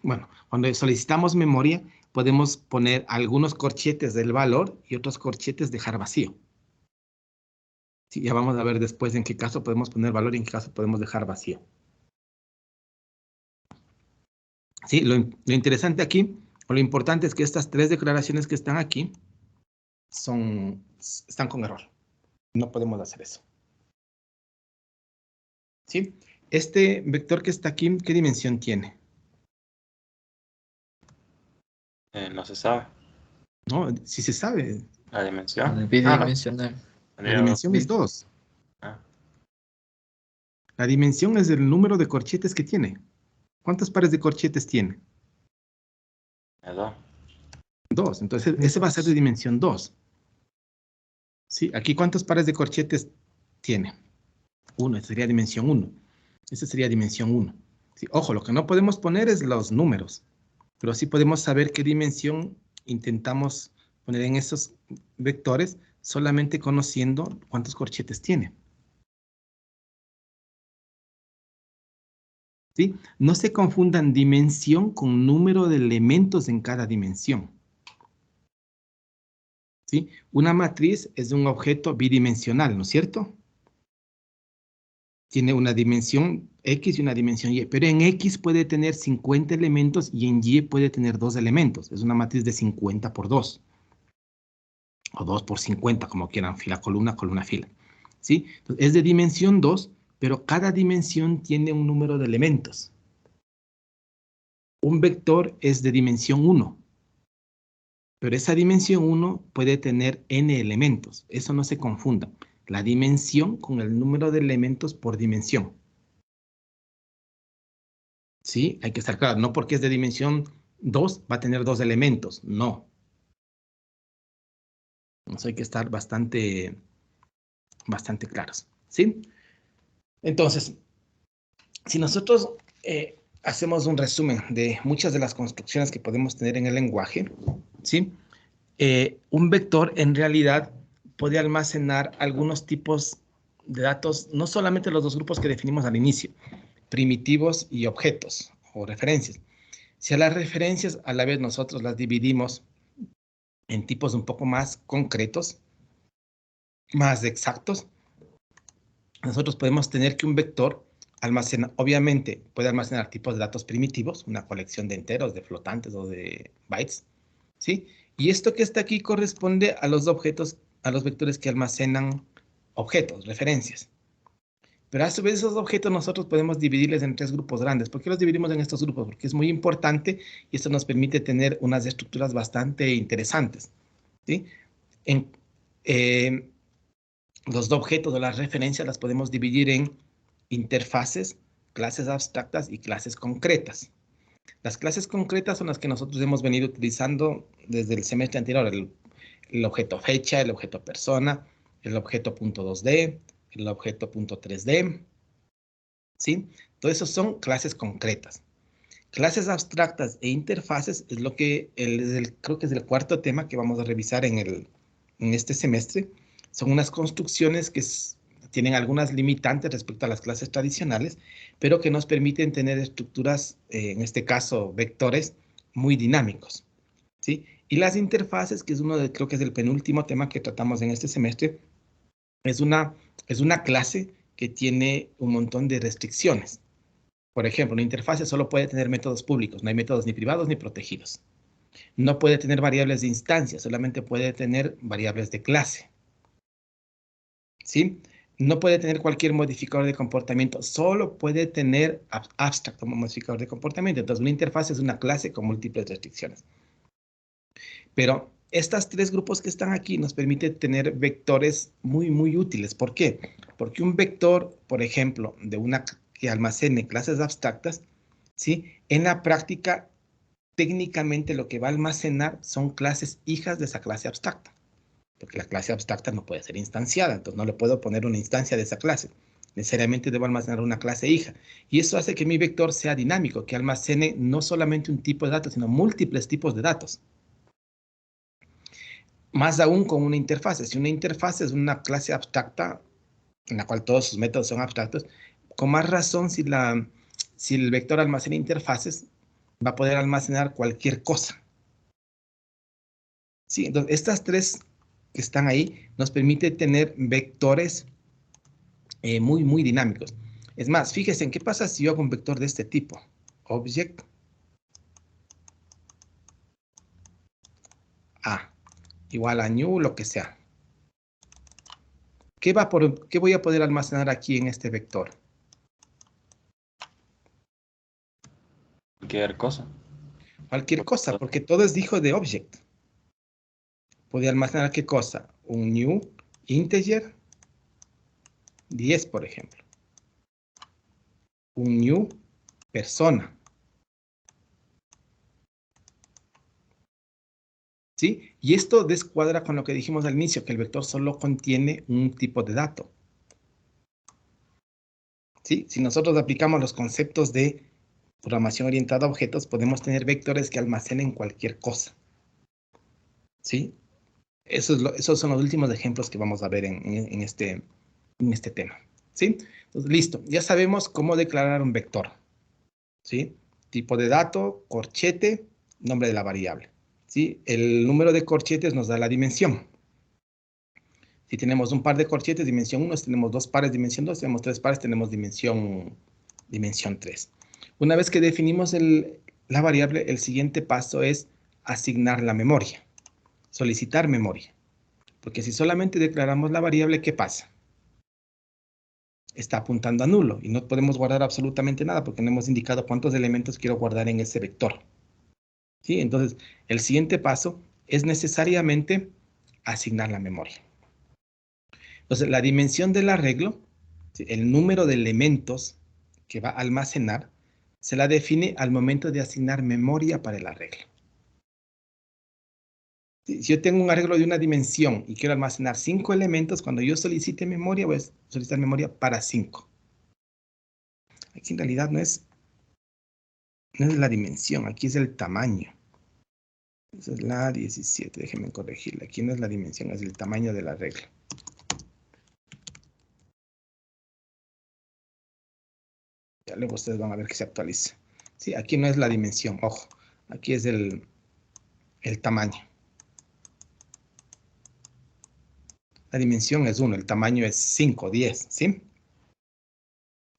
bueno, cuando solicitamos memoria, podemos poner algunos corchetes del valor y otros corchetes dejar vacío. Sí, ya vamos a ver después en qué caso podemos poner valor y en qué caso podemos dejar vacío. Sí, lo interesante aquí, o lo importante es que estas tres declaraciones que están aquí están con error. No podemos hacer eso. ¿Sí? Este vector que está aquí, ¿qué dimensión tiene? No se sabe. No, sí se sabe. La dimensión. Bidimensional. La dimensión es 2. Ah, La dimensión es el número de corchetes que tiene. ¿Cuántos pares de corchetes tiene? 2. 2. Entonces, ese va a ser de dimensión 2. ¿Sí? Aquí, ¿cuántos pares de corchetes tiene? 1. Esa sería dimensión 1. Esa sería dimensión 1. ¿Sí? Ojo, lo que no podemos poner es los números. Pero sí podemos saber qué dimensión intentamos poner en esos vectores solamente conociendo cuántos corchetes tiene. ¿Sí? No se confundan dimensión con número de elementos en cada dimensión. ¿sí? Una matriz es un objeto bidimensional, ¿no es cierto? Tiene una dimensión X y una dimensión Y, pero en X puede tener 50 elementos y en Y puede tener 2 elementos. Es una matriz de 50 por 2. O 2 por 50, como quieran, fila, columna, columna, fila. ¿Sí? Entonces, es de dimensión 2, pero cada dimensión tiene un número de elementos. Un vector es de dimensión 1, pero esa dimensión 1 puede tener n elementos. Eso no se confunda. La dimensión con el número de elementos por dimensión. ¿Sí? Hay que estar claro. No porque es de dimensión 2 va a tener 2 elementos. No. Entonces hay que estar bastante claros. ¿Sí? Entonces, si nosotros hacemos un resumen de muchas de las construcciones que podemos tener en el lenguaje, ¿sí? Un vector en realidad puede almacenar algunos tipos de datos, no solamente los dos grupos que definimos al inicio, primitivos y objetos o referencias. Si a las referencias a la vez nosotros las dividimos en tipos un poco más concretos, más exactos, nosotros podemos tener que un vector almacena, obviamente puede almacenar tipos de datos primitivos, una colección de enteros, de flotantes o de bytes, ¿sí? Y esto que está aquí corresponde a los objetos, a los vectores que almacenan objetos, referencias. Pero a su vez esos objetos nosotros podemos dividirles en 3 grupos grandes. ¿Por qué los dividimos en estos grupos? Porque es muy importante y esto nos permite tener unas estructuras bastante interesantes, ¿sí? Los objetos o las referencias las podemos dividir en interfaces, clases abstractas y clases concretas. Las clases concretas son las que nosotros hemos venido utilizando desde el semestre anterior, el objeto fecha, el objeto persona, el objeto .2D, el objeto .3D, ¿sí? Todo eso son clases concretas. Clases abstractas e interfaces es lo que creo que es el cuarto tema que vamos a revisar en este semestre. Son unas construcciones que tienen algunas limitantes respecto a las clases tradicionales, pero que nos permiten tener estructuras, en este caso vectores, muy dinámicos, ¿sí? Y las interfaces, que es creo que es el penúltimo tema que tratamos en este semestre, es una clase que tiene un montón de restricciones. Por ejemplo, una interfase solo puede tener métodos públicos, no hay métodos ni privados ni protegidos. No puede tener variables de instancia, solamente puede tener variables de clase. ¿Sí? No puede tener cualquier modificador de comportamiento, solo puede tener abstract como modificador de comportamiento. Entonces, una interfaz es una clase con múltiples restricciones. Pero estos 3 grupos que están aquí nos permiten tener vectores muy, muy útiles. ¿Por qué? Porque un vector, por ejemplo, que almacene clases abstractas, ¿sí? En la práctica, técnicamente lo que va a almacenar son clases hijas de esa clase abstracta. Porque la clase abstracta no puede ser instanciada, entonces no le puedo poner una instancia de esa clase. Necesariamente debo almacenar una clase hija. Y eso hace que mi vector sea dinámico, que almacene no solamente un tipo de datos, sino múltiples tipos de datos. Más aún con una interfaz. Si una interfaz es una clase abstracta, en la cual todos sus métodos son abstractos, con más razón si el vector almacena interfaces, va a poder almacenar cualquier cosa. Sí, entonces estas 3 que están ahí nos permite tener vectores muy, muy dinámicos. Es más, fíjense en qué pasa si yo hago un vector de este tipo. Object A igual a new, lo que sea. ¿Qué voy a poder almacenar aquí en este vector? Cualquier cosa. Cualquier cosa, porque todo es hijo de object. Puede almacenar qué cosa? Un new integer 10, por ejemplo. Un new persona. ¿Sí? Y esto descuadra con lo que dijimos al inicio, que el vector solo contiene un tipo de dato. ¿Sí? Si nosotros aplicamos los conceptos de programación orientada a objetos, podemos tener vectores que almacenen cualquier cosa. ¿Sí? Esos son los últimos ejemplos que vamos a ver en este tema. ¿Sí? Entonces, listo. Ya sabemos cómo declarar un vector. ¿Sí? Tipo de dato, corchete, nombre de la variable. ¿Sí? El número de corchetes nos da la dimensión. Si tenemos un par de corchetes, dimensión 1, si tenemos dos pares, dimensión 2, si tenemos tres pares, tenemos dimensión 3. Una vez que definimos la variable, el siguiente paso es asignar la memoria, solicitar memoria. Porque si solamente declaramos la variable, ¿qué pasa? Está apuntando a nulo y no podemos guardar absolutamente nada porque no hemos indicado cuántos elementos quiero guardar en ese vector. ¿Sí? Entonces, el siguiente paso es necesariamente asignar la memoria. Entonces, la dimensión del arreglo, ¿sí? El número de elementos que va a almacenar, se la define al momento de asignar memoria para el arreglo. Si yo tengo un arreglo de una dimensión y quiero almacenar 5 elementos, cuando yo solicite memoria, voy a solicitar memoria para 5. Aquí en realidad no es la dimensión, aquí es el tamaño. Esa es la 17, déjenme corregirla. Aquí no es la dimensión, es el tamaño de la regla. Ya luego ustedes van a ver que se actualiza. Sí, aquí no es la dimensión, ojo. Aquí es el tamaño. La dimensión es 1, el tamaño es 5, 10, ¿sí?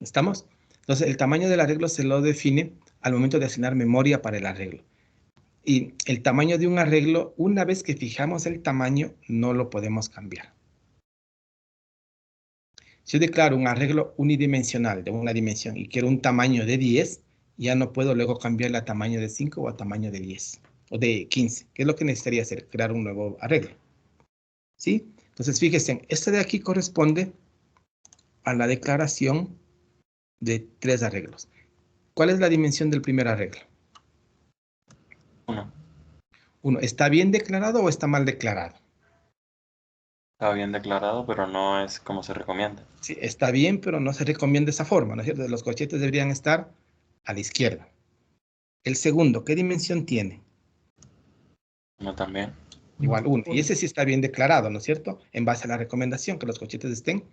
¿Estamos? Entonces, el tamaño del arreglo se lo define al momento de asignar memoria para el arreglo. Y el tamaño de un arreglo, una vez que fijamos el tamaño, no lo podemos cambiar. Si yo declaro un arreglo unidimensional de una dimensión y quiero un tamaño de 10, ya no puedo luego cambiarle a tamaño de 5 o a tamaño de 10 o de 15. ¿Qué es lo que necesitaría hacer? Crear un nuevo arreglo. ¿Sí? Entonces, fíjense, este de aquí corresponde a la declaración de 3 arreglos. ¿Cuál es la dimensión del primer arreglo? 1. 1. ¿Está bien declarado o está mal declarado? Está bien declarado, pero no es como se recomienda. Sí, está bien, pero no se recomienda esa forma, ¿no es cierto? Los corchetes deberían estar a la izquierda. El segundo, ¿qué dimensión tiene? 1 también. Igual 1. Y ese sí está bien declarado, ¿no es cierto? En base a la recomendación, que los corchetes estén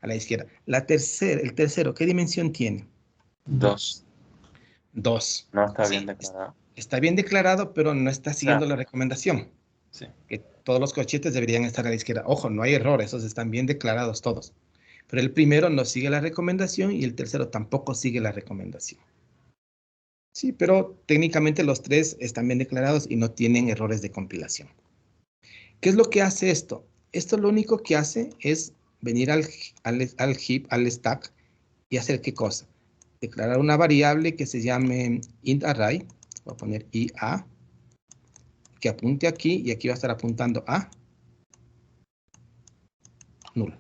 a la izquierda. El tercero, ¿qué dimensión tiene? 2. 2. No está bien Sí, declarado. está bien declarado, pero no está siguiendo O sea, la recomendación. sí. Que todos los corchetes deberían estar a la izquierda. Ojo, no hay error, esos están bien declarados todos. Pero el primero no sigue la recomendación y el tercero tampoco sigue la recomendación. Sí, pero técnicamente los 3 están bien declarados y no tienen errores de compilación. ¿Qué es lo que hace esto? Esto lo único que hace es venir al heap, al stack, y hacer ¿qué cosa? Declarar una variable que se llame int_array, voy a poner IA, que apunte aquí, y aquí va a estar apuntando a null.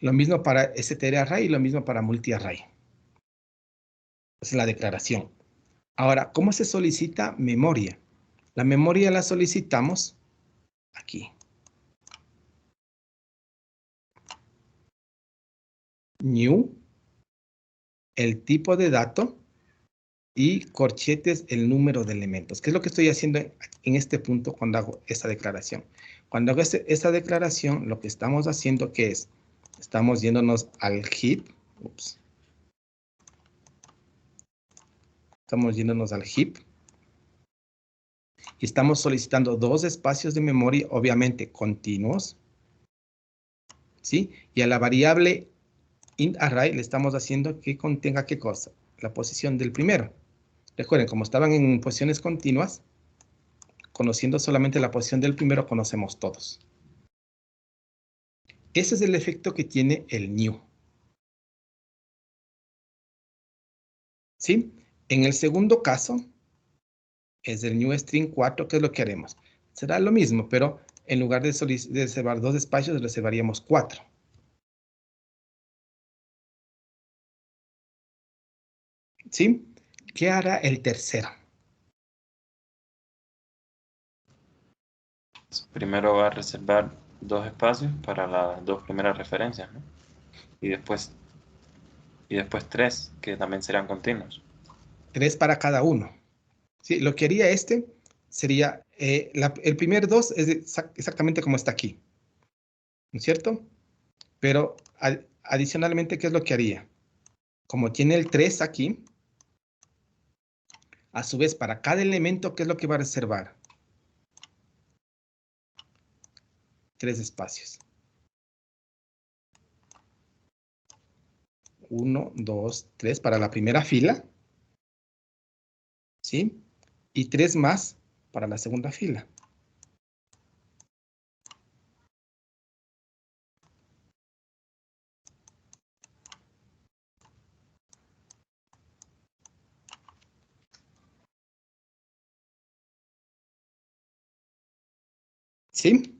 Lo mismo para strArray y lo mismo para multiarray. Esa es la declaración. Ahora, ¿cómo se solicita memoria? La memoria la solicitamos aquí. New, el tipo de dato, y corchetes el número de elementos. ¿Qué es lo que estoy haciendo en este punto cuando hago esta declaración? Cuando hago esta declaración, lo que estamos haciendo, ¿qué es? Estamos yéndonos al heap. Estamos yéndonos al heap. Y estamos solicitando 2 espacios de memoria, obviamente continuos. ¿Sí? Y a la variable int_array le estamos haciendo que contenga ¿qué cosa? La posición del primero. Recuerden, como estaban en posiciones continuas, conociendo solamente la posición del primero, conocemos todos. Ese es el efecto que tiene el new. ¿Sí? En el segundo caso, es el new string 4, ¿qué es lo que haremos? Será lo mismo, pero en lugar de reservar 2 espacios, reservaríamos 4. ¿Sí? ¿Qué hará el tercero? Primero va a reservar 2 espacios para las 2 primeras referencias, ¿no? Y después 3, que también serán continuos. 3 para cada uno. ¿Sí? Lo que haría sería, el primer 2 es exactamente como está aquí. ¿No es cierto? Pero adicionalmente, ¿qué es lo que haría? Como tiene el 3 aquí, a su vez, para cada elemento, ¿qué es lo que va a reservar? 3 espacios. 1, 2, 3 para la primera fila. ¿Sí? Y 3 más para la segunda fila. ¿Sí?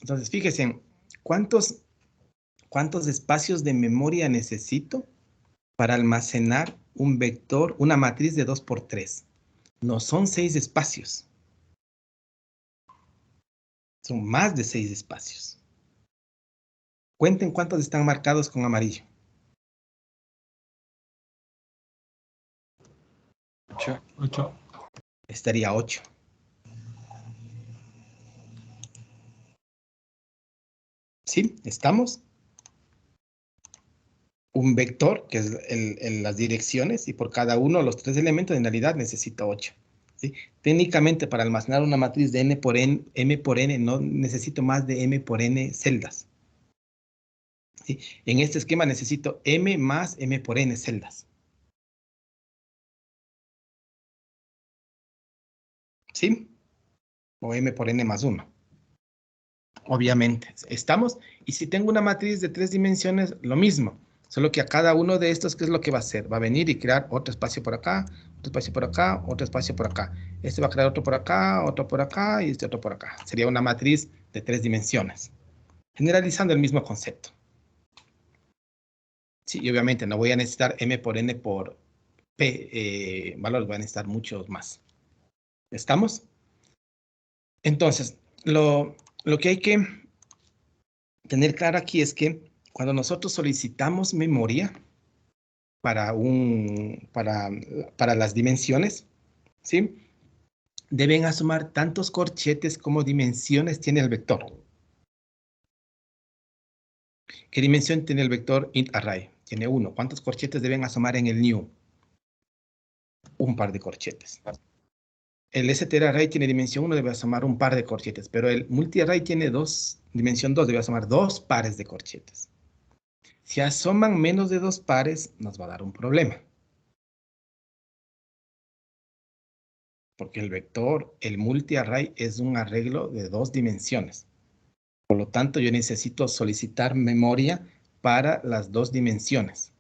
Entonces, fíjense, ¿cuántos espacios de memoria necesito para almacenar un vector, una matriz de 2 por 3? No son 6 espacios. Son más de 6 espacios. Cuenten cuántos están marcados con amarillo. 8. Estaría 8. ¿Sí? ¿Estamos? Un vector, que es las direcciones, y por cada uno de los 3 elementos, en realidad necesito 8. ¿Sí? Técnicamente, para almacenar una matriz de n por n, m por n, no necesito más de m por n celdas. ¿Sí? En este esquema necesito m más m por n celdas. ¿Sí? O m por n más 1. Obviamente, ¿estamos? Y si tengo una matriz de 3 dimensiones, lo mismo. Solo que a cada uno de estos, ¿qué es lo que va a hacer? Va a venir y crear otro espacio por acá, otro espacio por acá, otro espacio por acá. Este va a crear otro por acá y este otro por acá. Sería una matriz de 3 dimensiones. Generalizando el mismo concepto. Sí, y obviamente no voy a necesitar m por n por p valores, voy a necesitar muchos más. ¿Estamos? Entonces, lo que hay que tener claro aquí es que cuando nosotros solicitamos memoria para las dimensiones, ¿sí? Deben asumir tantos corchetes como dimensiones tiene el vector. ¿Qué dimensión tiene el vector int array? Tiene 1. ¿Cuántos corchetes deben asomar en el new? Un par de corchetes. El str array tiene dimensión 1, debe asomar un par de corchetes, pero el multi array tiene dimensión 2, debe asomar 2 pares de corchetes. Si asoman menos de 2 pares, nos va a dar un problema. Porque el vector, el multi-array, es un arreglo de 2 dimensiones. Por lo tanto, yo necesito solicitar memoria para las 2 dimensiones.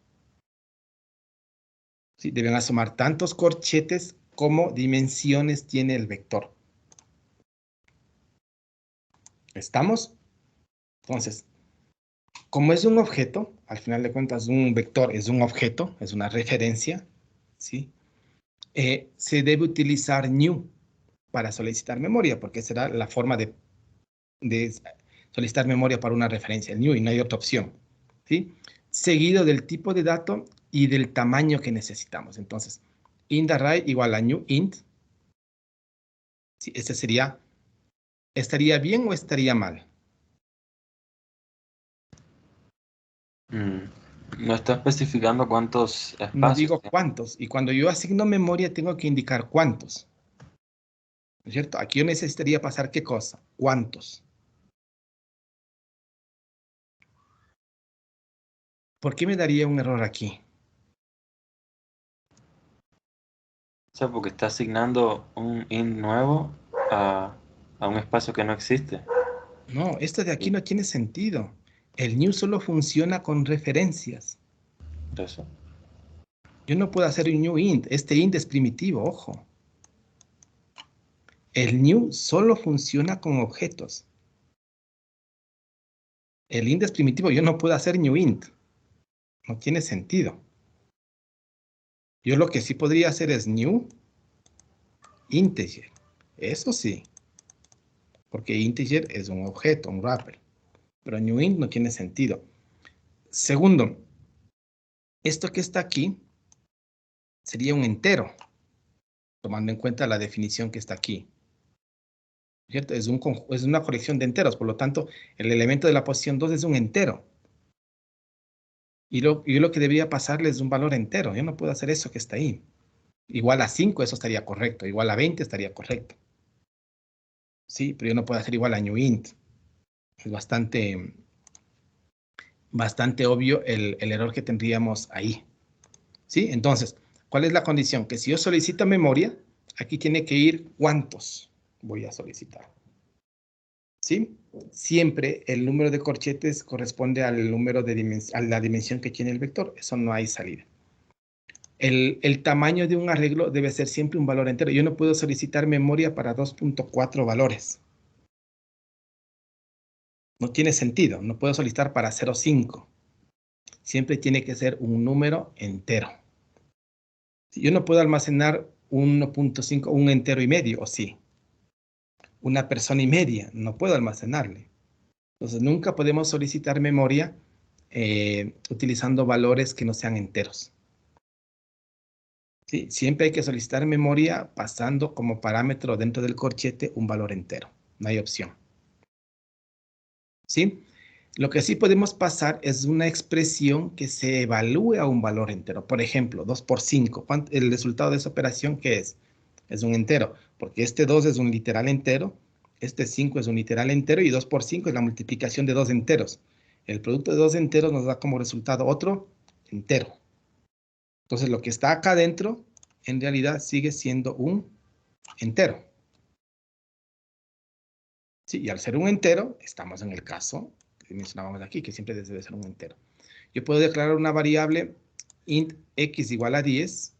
¿Sí? Deben asomar tantos corchetes como dimensiones tiene el vector. ¿Estamos? Entonces, como es un objeto, al final de cuentas un vector es un objeto, es una referencia, ¿sí? Se debe utilizar new para solicitar memoria, porque será la forma de solicitar memoria para una referencia, el new, y no hay otra opción, ¿sí? Seguido del tipo de dato y del tamaño que necesitamos. Entonces, int array igual a new int. ¿Sí? Este sería, ¿estaría bien o estaría mal? No está especificando cuántos No espacios. digo cuántos, y cuando yo asigno memoria tengo que indicar cuántos. ¿No es cierto? Aquí yo necesitaría pasar ¿qué cosa? ¿Cuántos? ¿Por qué me daría un error aquí? O sea, porque está asignando un int nuevo a un espacio que no existe. No, esto de aquí no tiene sentido. El new solo funciona con referencias. Eso. Yo no puedo hacer un new int. Este int es primitivo, ojo. El new solo funciona con objetos. El int es primitivo, yo no puedo hacer new int. No tiene sentido. Yo lo que sí podría hacer es new integer. Eso sí. Porque integer es un objeto, un wrapper. Pero new int no tiene sentido. Segundo, esto que está aquí sería un entero, tomando en cuenta la definición que está aquí. ¿Cierto? Es una colección de enteros, por lo tanto, el elemento de la posición 2 es un entero. Y yo lo que debería pasarle es un valor entero. Yo no puedo hacer eso que está ahí. Igual a 5, eso estaría correcto. Igual a 20 estaría correcto. Sí, pero yo no puedo hacer igual a newInt. Es bastante obvio el error que tendríamos ahí. ¿Sí? Entonces, ¿cuál es la condición? Que si yo solicito memoria, aquí tiene que ir cuántos voy a solicitar. ¿Sí? Siempre el número de corchetes corresponde al número de a la dimensión que tiene el vector. Eso no hay salida. El tamaño de un arreglo debe ser siempre un valor entero. Yo no puedo solicitar memoria para 2.4 valores. No tiene sentido. No puedo solicitar para 0.5. Siempre tiene que ser un número entero. Yo no puedo almacenar 1.5, un entero y medio, ¿o sí? Una persona y media, no puedo almacenarle. Entonces, nunca podemos solicitar memoria utilizando valores que no sean enteros. ¿Sí? Siempre hay que solicitar memoria pasando como parámetro dentro del corchete un valor entero. No hay opción. ¿Sí? Lo que sí podemos pasar es una expresión que se evalúe a un valor entero. Por ejemplo, 2 por 5. ¿El resultado de esa operación qué es? Es un entero, porque este 2 es un literal entero, este 5 es un literal entero y 2 por 5 es la multiplicación de dos enteros. El producto de dos enteros nos da como resultado otro entero. Entonces, lo que está acá adentro, en realidad, sigue siendo un entero. Sí, y al ser un entero, estamos en el caso que mencionábamos aquí, que siempre debe ser un entero. Yo puedo declarar una variable int x igual a 10,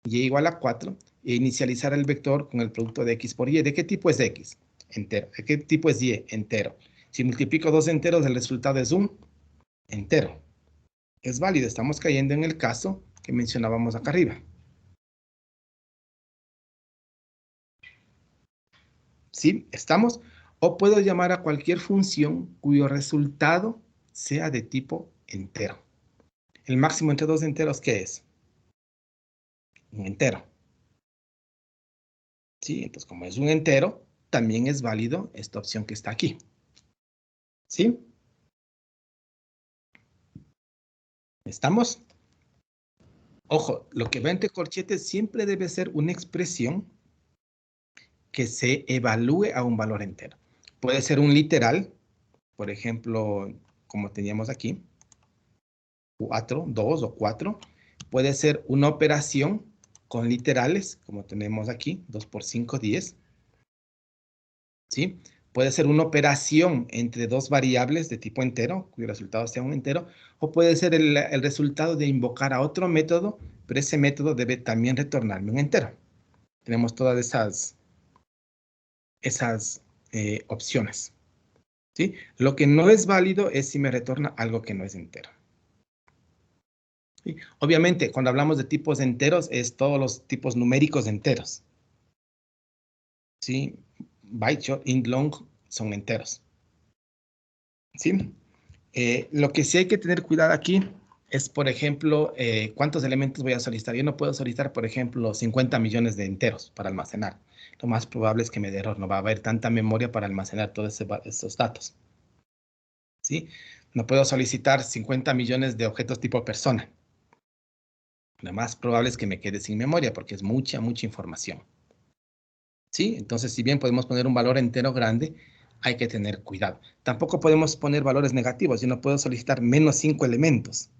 y igual a 4, e inicializar el vector con el producto de x por y. ¿De qué tipo es x? Entero. ¿De qué tipo es y? Entero. Si multiplico dos enteros, el resultado es un entero. Es válido, estamos cayendo en el caso que mencionábamos acá arriba. ¿Sí? ¿Estamos? O puedo llamar a cualquier función cuyo resultado sea de tipo entero. ¿El máximo entre dos enteros qué es? Un entero. ¿Sí? Entonces, como es un entero, también es válido esta opción que está aquí. ¿Sí? ¿Estamos? Ojo, lo que va entre corchetes siempre debe ser una expresión que se evalúe a un valor entero. Puede ser un literal, por ejemplo, como teníamos aquí, 4, 2 o 4. Puede ser una operación con literales, como tenemos aquí, 2 por 5, 10. ¿Sí? Puede ser una operación entre dos variables de tipo entero, cuyo resultado sea un entero, o puede ser el resultado de invocar a otro método, pero ese método debe también retornarme un entero. Tenemos todas esas opciones. ¿Sí? Lo que no es válido es si me retorna algo que no es entero. ¿Sí? Obviamente, cuando hablamos de tipos enteros, es todos los tipos numéricos enteros. ¿Sí? Byte, short, int, long son enteros. ¿Sí? Lo que sí hay que tener cuidado aquí es, por ejemplo, cuántos elementos voy a solicitar. Yo no puedo solicitar, por ejemplo, 50 millones de enteros para almacenar. Lo más probable es que me dé error. No va a haber tanta memoria para almacenar todos esos datos. ¿Sí? No puedo solicitar 50 millones de objetos tipo persona. Lo más probable es que me quede sin memoria porque es mucha información. ¿Sí? Entonces, si bien podemos poner un valor entero grande, hay que tener cuidado. Tampoco podemos poner valores negativos. Yo no puedo solicitar menos 5 elementos.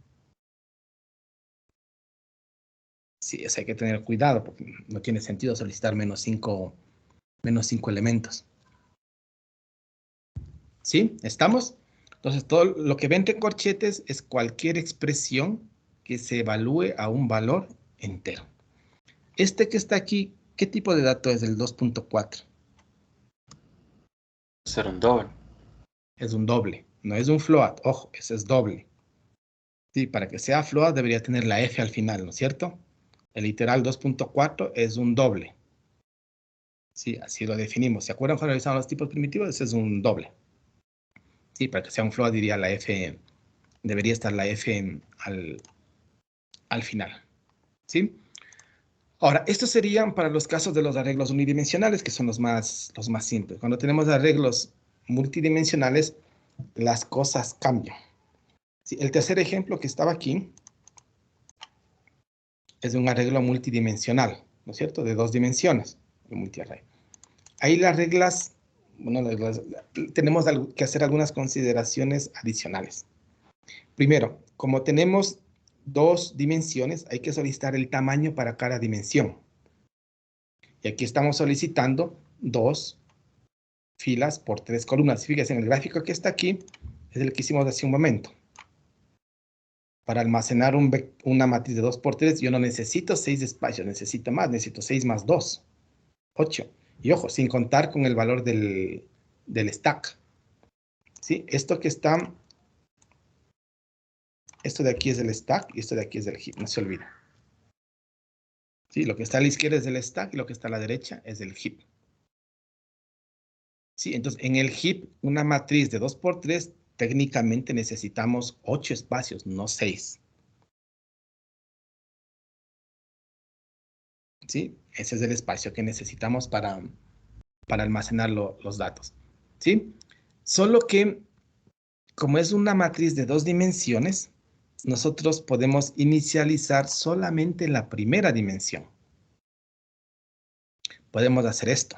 Sí, eso hay que tener cuidado porque no tiene sentido solicitar menos 5 elementos. ¿Sí? ¿Estamos? Entonces, todo lo que ven entre corchetes es cualquier expresión que se evalúe a un valor entero. Este que está aquí, ¿qué tipo de dato es el 2.4? Ser un doble. Es un doble, no es un float. Ojo, ese es doble. Sí, para que sea float debería tener la F al final, ¿no es cierto? El literal 2.4 es un doble. Sí, así lo definimos. ¿Se acuerdan cuando revisamos los tipos primitivos? Ese es un doble. Sí, para que sea un float diría la F, debería estar la F al final. ¿Sí? Ahora, estos serían para los casos de los arreglos unidimensionales, que son los más simples. Cuando tenemos arreglos multidimensionales, las cosas cambian. Sí, el tercer ejemplo que estaba aquí es un arreglo multidimensional, ¿no es cierto? De dos dimensiones, un multiarray. Ahí las reglas bueno, tenemos que hacer algunas consideraciones adicionales. Primero, como tenemos 2 dimensiones, hay que solicitar el tamaño para cada dimensión. Y aquí estamos solicitando 2 filas por 3 columnas. Fíjense, en el gráfico que está aquí es el que hicimos hace un momento. Para almacenar una matriz de 2 por 3, yo no necesito 6 espacios, necesito más, necesito 6 más 2, 8. Y ojo, sin contar con el valor del stack. ¿Sí? Esto de aquí es el stack y esto de aquí es el heap, no se olvide. ¿Sí? Lo que está a la izquierda es el stack y lo que está a la derecha es el heap. ¿Sí? Entonces, en el heap, una matriz de 2 por 3, técnicamente necesitamos 8 espacios, no 6. ¿Sí? Ese es el espacio que necesitamos para almacenar los datos. ¿Sí? Solo que, como es una matriz de 2 dimensiones, nosotros podemos inicializar solamente la primera dimensión. Podemos hacer esto.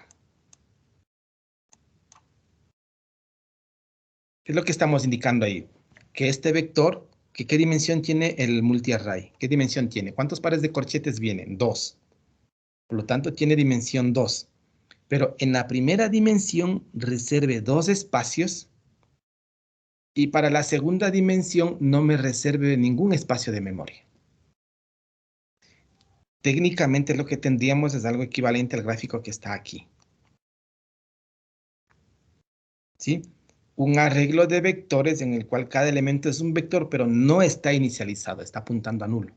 ¿Qué es lo que estamos indicando ahí? Que este vector, ¿qué dimensión tiene el multiarray? ¿Qué dimensión tiene? ¿Cuántos pares de corchetes vienen? 2. Por lo tanto, tiene dimensión 2. Pero en la primera dimensión reserve 2 espacios y para la segunda dimensión no me reserve ningún espacio de memoria. Técnicamente lo que tendríamos es algo equivalente al gráfico que está aquí. ¿Sí? Un arreglo de vectores en el cual cada elemento es un vector, pero no está inicializado, está apuntando a nulo.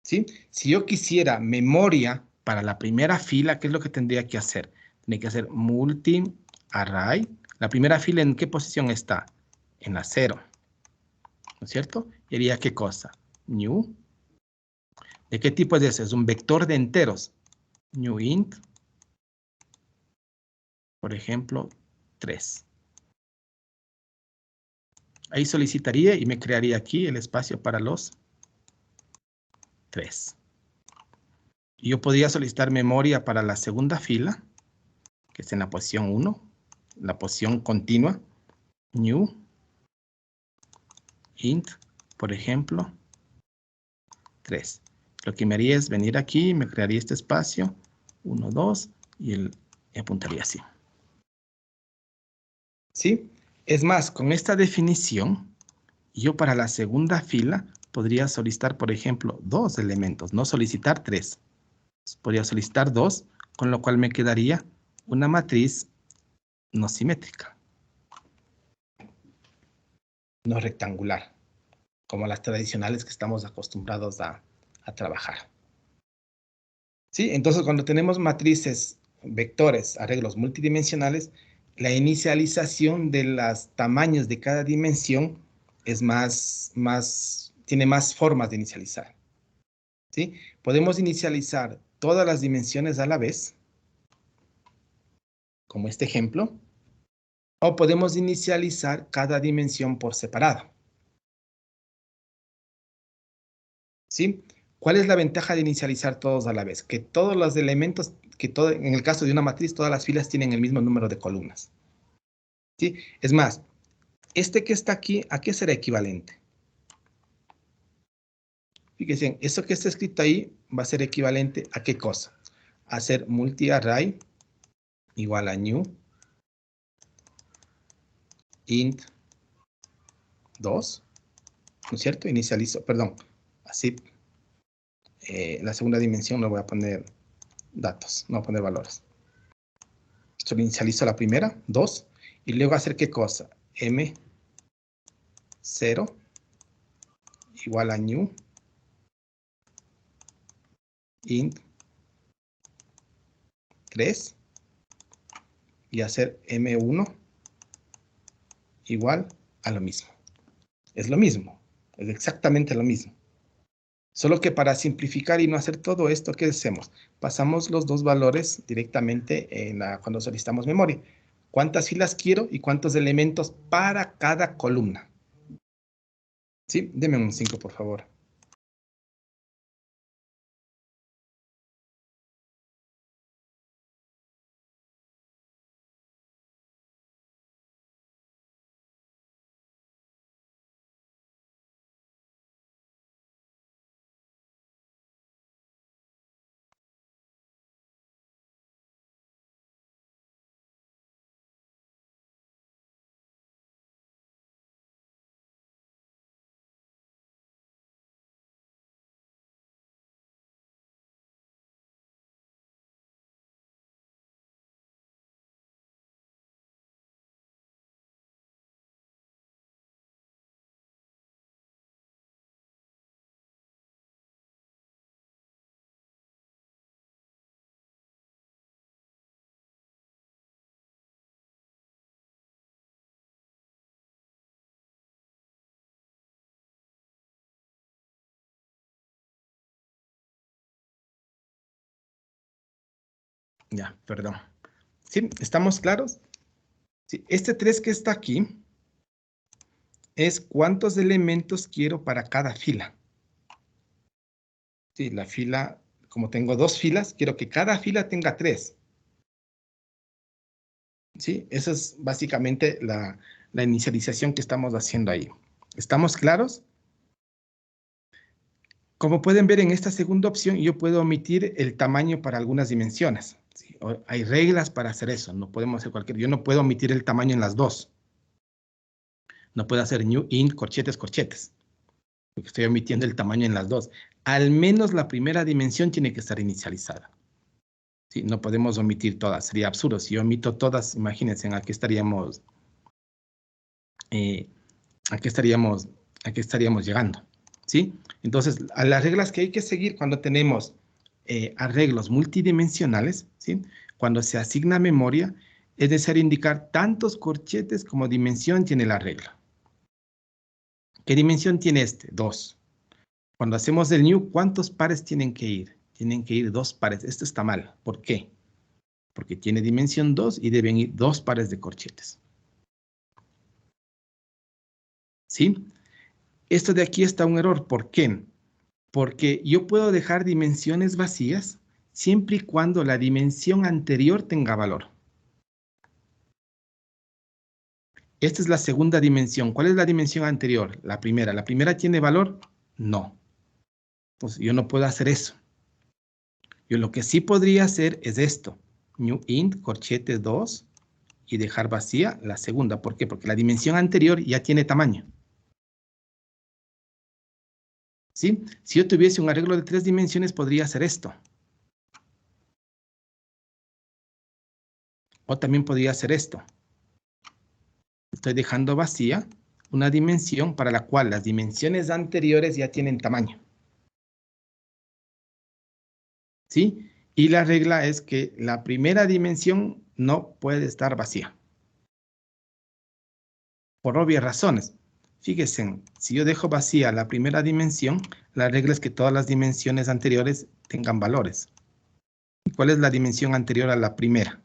¿Sí? Si yo quisiera memoria para la primera fila, ¿qué es lo que tendría que hacer? Tendría que hacer multi-array. La primera fila, ¿en qué posición está? En la 0. ¿No es cierto? Y haría ¿qué cosa? New. ¿De qué tipo es ese? Es un vector de enteros. New int. Por ejemplo, 3. Ahí solicitaría y me crearía aquí el espacio para los 3. Y yo podría solicitar memoria para la segunda fila, que es en la posición 1, la posición continua. New int, por ejemplo, 3. Lo que me haría es venir aquí, me crearía este espacio, 1, 2, y apuntaría así. ¿Sí? Es más, con esta definición, yo para la segunda fila podría solicitar, por ejemplo, 2 elementos, no solicitar 3. Podría solicitar 2, con lo cual me quedaría una matriz no simétrica, no rectangular, como las tradicionales que estamos acostumbrados a trabajar. ¿Sí? Entonces, cuando tenemos matrices, vectores, arreglos multidimensionales, la inicialización de los tamaños de cada dimensión es tiene más formas de inicializar. ¿Sí? Podemos inicializar todas las dimensiones a la vez, como este ejemplo, o podemos inicializar cada dimensión por separado. ¿Sí? ¿Cuál es la ventaja de inicializar todos a la vez? Que todos los elementos, en el caso de una matriz, todas las filas tienen el mismo número de columnas. ¿Sí? Es más, este que está aquí, ¿a qué será equivalente? Fíjense, eso que está escrito ahí va a ser equivalente ¿a qué cosa? A hacer multi-array igual a new int 2, ¿no es cierto? Inicializo, perdón, así, la segunda dimensión no voy a poner datos, no voy a poner valores. Solo inicializo la primera, 2, y luego hacer ¿qué cosa? M0 igual a new int 3 y hacer M1 igual a lo mismo. Es lo mismo, es exactamente lo mismo. Solo que para simplificar y no hacer todo esto, ¿qué hacemos? Pasamos los dos valores directamente cuando solicitamos memoria. ¿Cuántas filas quiero y cuántos elementos para cada columna? ¿Sí? Deme un 5, por favor. Ya, perdón. ¿Sí? ¿Estamos claros? Sí. Este 3 que está aquí es cuántos elementos quiero para cada fila. Sí, la fila, como tengo 2 filas, quiero que cada fila tenga 3. ¿Sí? Esa es básicamente la inicialización que estamos haciendo ahí. ¿Estamos claros? Como pueden ver en esta segunda opción, yo puedo omitir el tamaño para algunas dimensiones. ¿Sí? Hay reglas para hacer eso. No podemos hacer cualquier. Yo no puedo omitir el tamaño en las dos. No puedo hacer new, int, corchetes, corchetes. Porque estoy omitiendo el tamaño en las dos. Al menos la primera dimensión tiene que estar inicializada. ¿Sí? No podemos omitir todas. Sería absurdo. Si yo omito todas, imagínense, aquí estaríamos llegando. ¿Sí? Entonces, a las reglas que hay que seguir cuando tenemos arreglos multidimensionales, ¿sí? Cuando se asigna memoria, es necesario indicar tantos corchetes como dimensión tiene la regla. ¿Qué dimensión tiene este? 2. Cuando hacemos el new, ¿cuántos pares tienen que ir? Tienen que ir 2 pares. Esto está mal. ¿Por qué? Porque tiene dimensión 2 y deben ir 2 pares de corchetes. ¿Sí? Esto de aquí está un error. ¿Por qué? Porque yo puedo dejar dimensiones vacías siempre y cuando la dimensión anterior tenga valor. Esta es la segunda dimensión. ¿Cuál es la dimensión anterior? La primera. ¿La primera tiene valor? No. Pues yo no puedo hacer eso. Yo lo que sí podría hacer es esto. New int, corchete 2 y dejar vacía la segunda. ¿Por qué? Porque la dimensión anterior ya tiene tamaño. ¿Sí? Si yo tuviese un arreglo de 3 dimensiones, podría hacer esto. O también podría hacer esto. Estoy dejando vacía una dimensión para la cual las dimensiones anteriores ya tienen tamaño. ¿Sí? Y la regla es que la primera dimensión no puede estar vacía. Por obvias razones. Fíjense, si yo dejo vacía la primera dimensión, la regla es que todas las dimensiones anteriores tengan valores. ¿Y cuál es la dimensión anterior a la primera?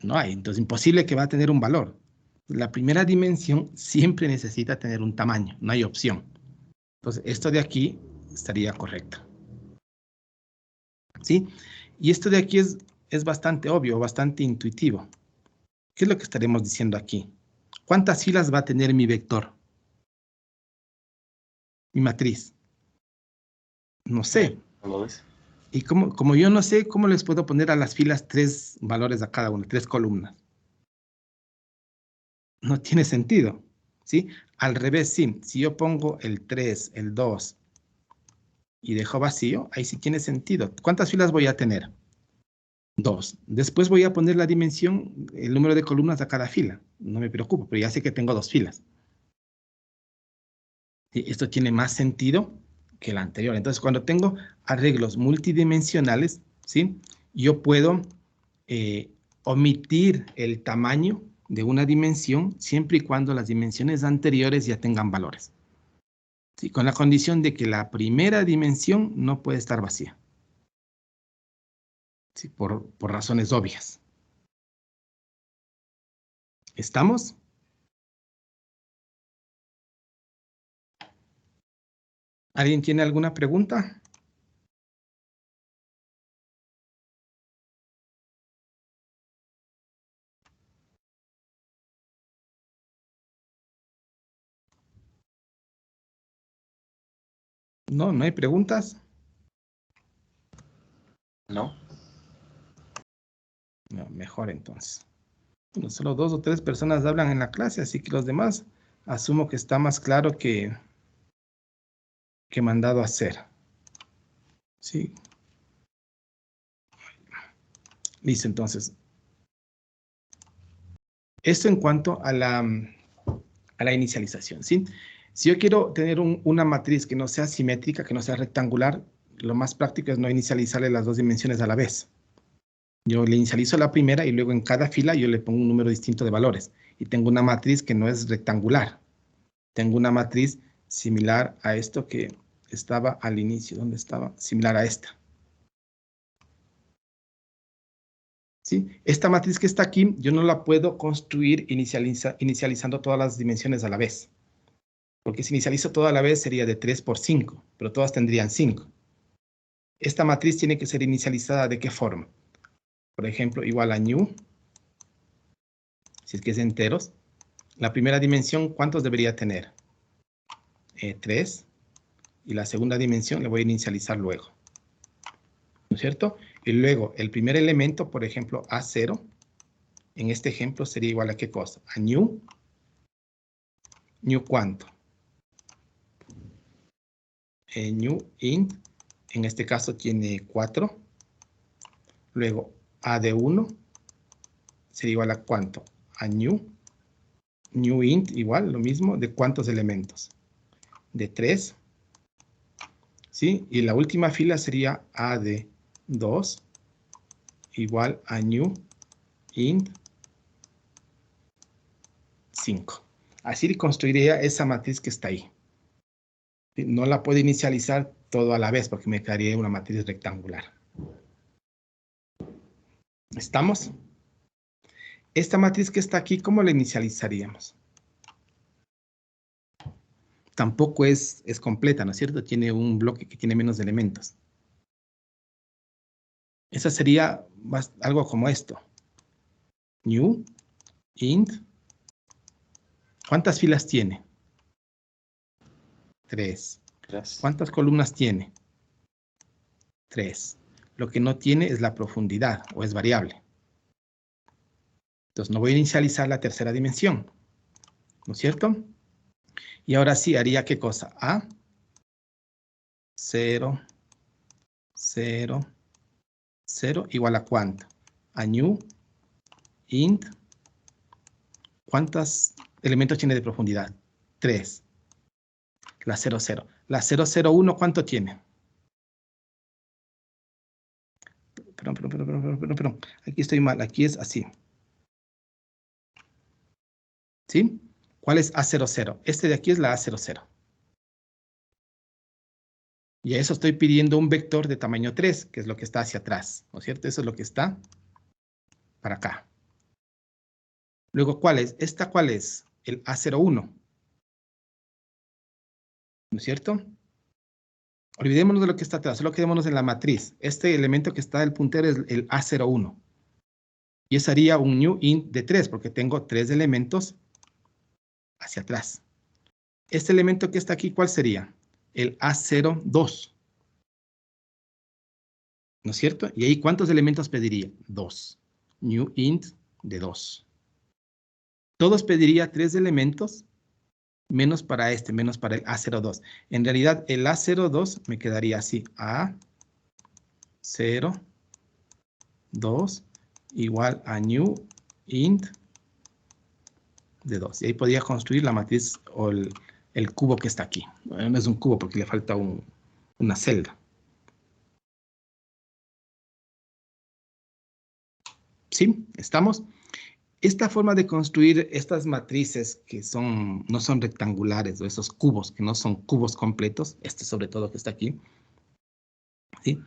No hay, entonces imposible que va a tener un valor. La primera dimensión siempre necesita tener un tamaño, no hay opción. Entonces, esto de aquí estaría correcto. ¿Sí? Y esto de aquí es bastante obvio, bastante intuitivo. ¿Qué es lo que estaremos diciendo aquí? ¿Cuántas filas va a tener mi vector? Mi matriz. No sé. Y como yo no sé, ¿cómo les puedo poner a las filas 3 valores a cada una, 3 columnas? No tiene sentido, ¿sí? Al revés, sí. Si yo pongo el 3, el 2 y dejo vacío, ahí sí tiene sentido. ¿Cuántas filas voy a tener? 2. Después voy a poner la dimensión, el número de columnas a cada fila. No me preocupo, pero ya sé que tengo 2 filas. ¿Sí? Esto tiene más sentido que el anterior. Entonces, cuando tengo arreglos multidimensionales, ¿sí? Yo puedo omitir el tamaño de una dimensión siempre y cuando las dimensiones anteriores ya tengan valores. ¿Sí? Con la condición de que la primera dimensión no puede estar vacía. ¿Sí? Por razones obvias. ¿Estamos? ¿Alguien tiene alguna pregunta? No, no hay preguntas. No. No, mejor entonces. Bueno, solo 2 o 3 personas hablan en la clase, así que los demás asumo que está más claro que mandado a hacer. Sí. Listo, entonces. Esto en cuanto a la inicialización, ¿sí? Si yo quiero tener una matriz que no sea simétrica, que no sea rectangular, lo más práctico es no inicializarle las 2 dimensiones a la vez. Yo le inicializo la primera y luego en cada fila yo le pongo un número distinto de valores. Y tengo una matriz que no es rectangular. Tengo una matriz similar a esto que estaba al inicio. ¿Dónde estaba? Similar a esta. ¿Sí? Esta matriz que está aquí, yo no la puedo construir inicializando todas las dimensiones a la vez. Porque si inicializo todo a la vez sería de 3 por 5, pero todas tendrían 5. Esta matriz tiene que ser inicializada ¿de qué forma? Por ejemplo, igual a new, si es que es enteros. La primera dimensión, ¿cuántos debería tener? 3. Y la segunda dimensión le voy a inicializar luego. ¿No es cierto? Y luego, el primer elemento, por ejemplo, A0, en este ejemplo sería igual a ¿qué cosa? A new. ¿New cuánto? New int, en este caso tiene 4. Luego, A de 1 sería igual a ¿cuánto? A new. New int, igual, lo mismo, ¿de cuántos elementos? De 3. ¿Sí? Y la última fila sería A de 2 igual a new int 5. Así construiría esa matriz que está ahí. No la puedo inicializar todo a la vez porque me quedaría una matriz rectangular. ¿Estamos? Esta matriz que está aquí, ¿cómo la inicializaríamos? Tampoco es completa, ¿no es cierto? Tiene un bloque que tiene menos elementos. Esa sería algo como esto. New int. ¿Cuántas filas tiene? 3. 3. ¿Cuántas columnas tiene? 3. Lo que no tiene es la profundidad, o es variable. Entonces no voy a inicializar la tercera dimensión, ¿no es cierto? Y ahora sí, haría ¿qué cosa? A, 0, 0, 0, igual a ¿cuánto? A new int. ¿Cuántos elementos tiene de profundidad? 3. La 0, 0. La 0, 0, 1, ¿cuánto tiene? Perdón. Aquí estoy mal. Aquí es así. ¿Sí? ¿Cuál es A00? Este de aquí es la A00. Y a eso estoy pidiendo un vector de tamaño 3, que es lo que está hacia atrás, ¿no es cierto? Eso es lo que está para acá. Luego, ¿cuál es? ¿Esta cuál es? El A01. ¿No es cierto? Olvidémonos de lo que está atrás, solo quedémonos en la matriz. Este elemento que está del puntero es el A01. Y ese haría un new int de 3, porque tengo 3 elementos hacia atrás. Este elemento que está aquí, ¿cuál sería? El A02. ¿No es cierto? Y ahí, ¿cuántos elementos pediría? 2. New int de 2. Todos pediría 3 elementos, menos para este, menos para el A02. En realidad, el A02 me quedaría así. A02 igual a new int de 2. Y ahí podría construir la matriz o el cubo que está aquí. Bueno, no es un cubo porque le falta una celda. ¿Sí? ¿Estamos? Esta forma de construir estas matrices que no son rectangulares, o esos cubos que no son cubos completos, este sobre todo que está aquí, ¿sí?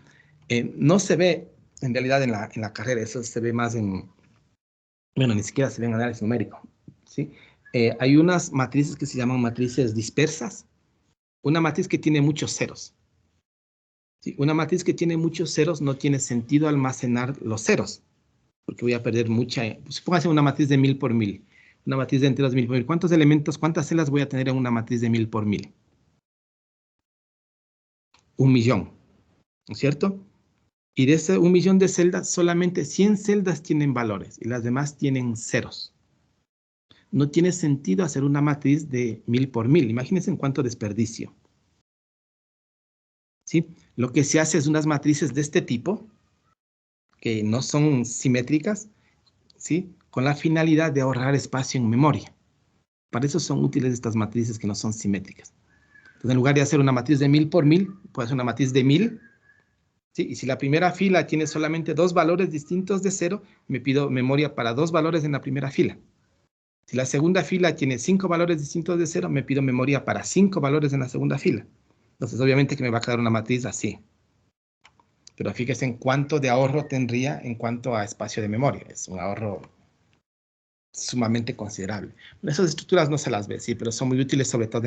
No se ve en realidad en la carrera, eso se ve más bueno, ni siquiera se ve en análisis numérico, ¿sí? Hay unas matrices que se llaman matrices dispersas, una matriz que tiene muchos ceros. ¿Sí? Una matriz que tiene muchos ceros no tiene sentido almacenar los ceros, porque voy a perder mucha. Supóngase una matriz de 1000 por 1000. Una matriz de enteros de 1000 por 1000. ¿Cuántos elementos, cuántas celdas voy a tener en una matriz de 1000 por 1000? 1.000.000, ¿no es cierto? Y de ese 1.000.000 de celdas, solamente 100 celdas tienen valores y las demás tienen ceros. No tiene sentido hacer una matriz de 1000 por 1000. Imagínense en cuánto desperdicio. ¿Sí? Lo que se hace es unas matrices de este tipo, que no son simétricas, ¿sí? Con la finalidad de ahorrar espacio en memoria. Para eso son útiles estas matrices que no son simétricas. Entonces, en lugar de hacer una matriz de 1000 por 1000, puedo hacer una matriz de 1000. ¿Sí? Y si la primera fila tiene solamente 2 valores distintos de 0, me pido memoria para 2 valores en la primera fila. Si la segunda fila tiene 5 valores distintos de 0, me pido memoria para 5 valores en la segunda fila. Entonces, obviamente que me va a quedar una matriz así. Pero fíjese en cuánto de ahorro tendría en cuanto a espacio de memoria. Es un ahorro sumamente considerable. Esas estructuras no se las ve, sí, pero son muy útiles sobre todo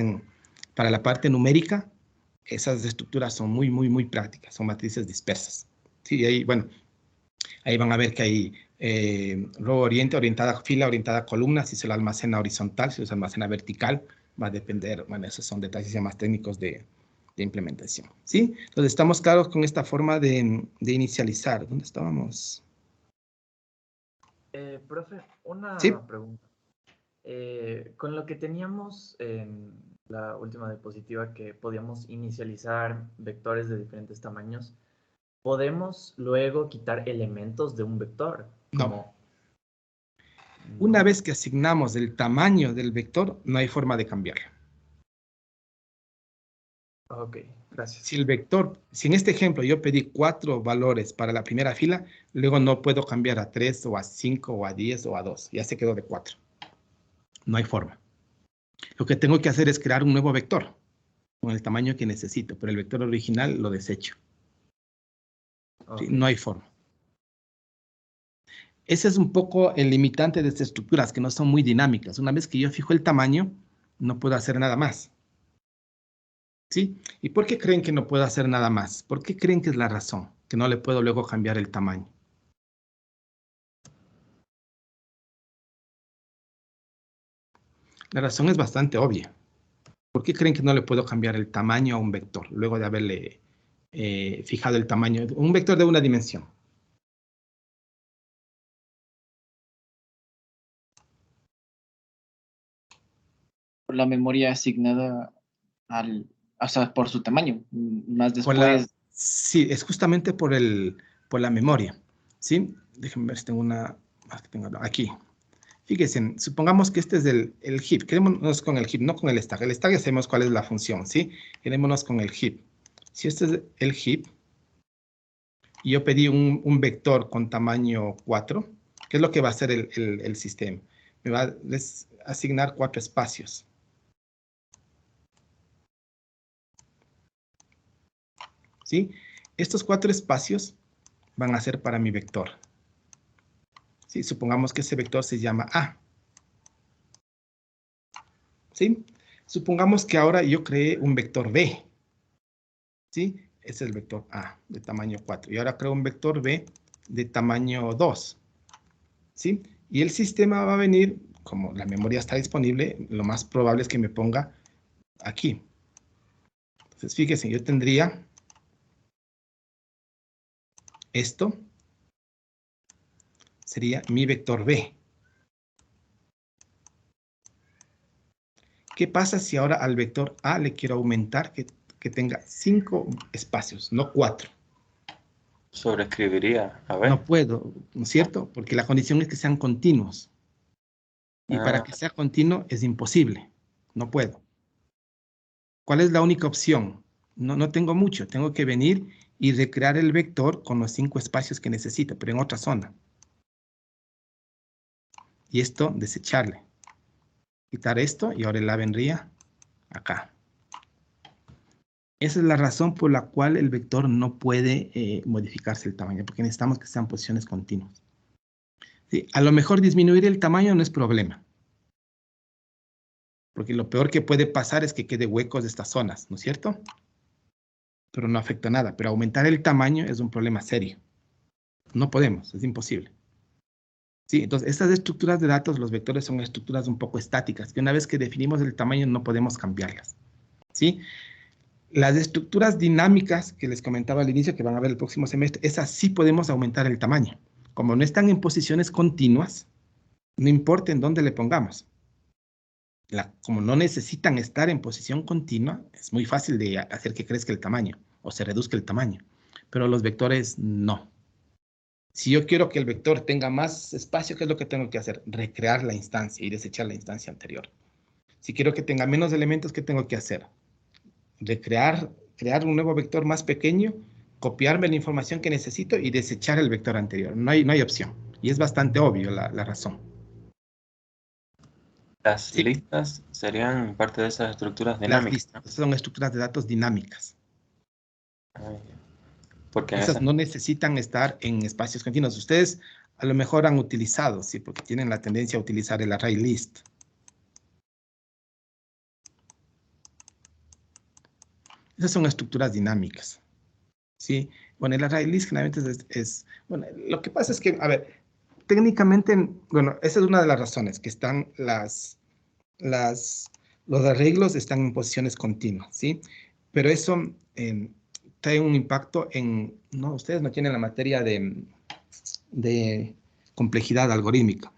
para la parte numérica. Esas estructuras son muy prácticas, son matrices dispersas. Sí, ahí, bueno, ahí van a ver que hay row orientada a fila, orientada a columna, si se lo almacena horizontal, si se lo almacena vertical, va a depender, bueno, esos son detalles ya más técnicos de implementación, ¿sí? Entonces, estamos claros con esta forma de inicializar. ¿Dónde estábamos? Profe, una Sí. pregunta. Con lo que teníamos en la última diapositiva, que podíamos inicializar vectores de diferentes tamaños, ¿podemos luego quitar elementos de un vector? No. No. Una vez que asignamos el tamaño del vector, no hay forma de cambiarlo. Ok, gracias. Si el vector, si en este ejemplo yo pedí 4 valores para la primera fila, luego no puedo cambiar a 3 o a 5 o a 10 o a 2. Ya se quedó de 4. No hay forma. Lo que tengo que hacer es crear un nuevo vector con el tamaño que necesito, pero el vector original lo desecho. ¿Sí? Ok. No hay forma. Ese es un poco el limitante de estas estructuras, que no son muy dinámicas. Una vez que yo fijo el tamaño, no puedo hacer nada más. ¿Sí? ¿Y por qué creen que no puedo hacer nada más? ¿Por qué creen que es la razón? Que no le puedo luego cambiar el tamaño. La razón es bastante obvia. ¿Por qué creen que no le puedo cambiar el tamaño a un vector luego de haberle fijado el tamaño? Un vector de una dimensión. Por la memoria asignada o sea, por su tamaño. Más Por la, después, sí, es justamente por la memoria. ¿Sí? Déjenme ver si tengo una... Aquí. Fíjense, supongamos que este es el heap. Quedémonos con el heap, no con el stack. El stack ya sabemos cuál es la función, ¿sí? Quedémonos con el heap. Si este es el heap, y yo pedí un vector con tamaño 4, ¿qué es lo que va a hacer el sistema? Me va a asignar 4 espacios. ¿Sí? Estos 4 espacios van a ser para mi vector. ¿Sí? Supongamos que ese vector se llama A. ¿Sí? Supongamos que ahora yo creé un vector B. ¿Sí? Ese es el vector A de tamaño 4. Y ahora creo un vector B de tamaño 2. ¿Sí? Y el sistema va a venir, como la memoria está disponible, lo más probable es que me ponga aquí. Entonces, fíjense, yo tendría esto, sería mi vector B. ¿Qué pasa si ahora al vector A le quiero aumentar que tenga 5 espacios, no 4? Sobreescribiría a B. No puedo, ¿no es cierto? Porque la condición es que sean continuos. Y para que sea continuo es imposible. No puedo. ¿Cuál es la única opción? No tengo mucho. Tengo que venir y recrear el vector con los 5 espacios que necesito, pero en otra zona. Y esto, desecharle. Quitar esto y ahora el A vendría acá. Esa es la razón por la cual el vector no puede modificarse el tamaño, porque necesitamos que sean posiciones continuas. ¿Sí? A lo mejor disminuir el tamaño no es problema, porque lo peor que puede pasar es que quede huecos de estas zonas, ¿no es cierto? Pero no afecta nada. Pero aumentar el tamaño es un problema serio. No podemos, es imposible. Sí, entonces estas estructuras de datos, los vectores son estructuras un poco estáticas, que una vez que definimos el tamaño no podemos cambiarlas. ¿Sí? Las estructuras dinámicas que les comentaba al inicio, que van a ver el próximo semestre, esas sí podemos aumentar el tamaño. Como no están en posiciones continuas, no importa en dónde le pongamos. Como no necesitan estar en posición continua, es muy fácil de hacer que crezca el tamaño o se reduzca el tamaño. Pero los vectores no. Si yo quiero que el vector tenga más espacio, ¿qué es lo que tengo que hacer? Recrear la instancia y desechar la instancia anterior. Si quiero que tenga menos elementos, ¿qué tengo que hacer? Crear un nuevo vector más pequeño, copiarme la información que necesito y desechar el vector anterior. No hay opción. Y es bastante obvio la razón. Las Sí, listas serían parte de esas estructuras las dinámicas, listas son estructuras de datos dinámicas. ¿no? Porque en Esas esa, no necesitan estar en espacios continuos. Ustedes a lo mejor han utilizado, sí, porque tienen la tendencia a utilizar el array list. Esas son estructuras dinámicas, ¿sí? Bueno, el array list generalmente bueno, lo que pasa es que, a ver, técnicamente, bueno, esa es una de las razones, que están los arreglos están en posiciones continuas, ¿sí? Pero eso trae un impacto en, no, ustedes no tienen la materia de complejidad algorítmica.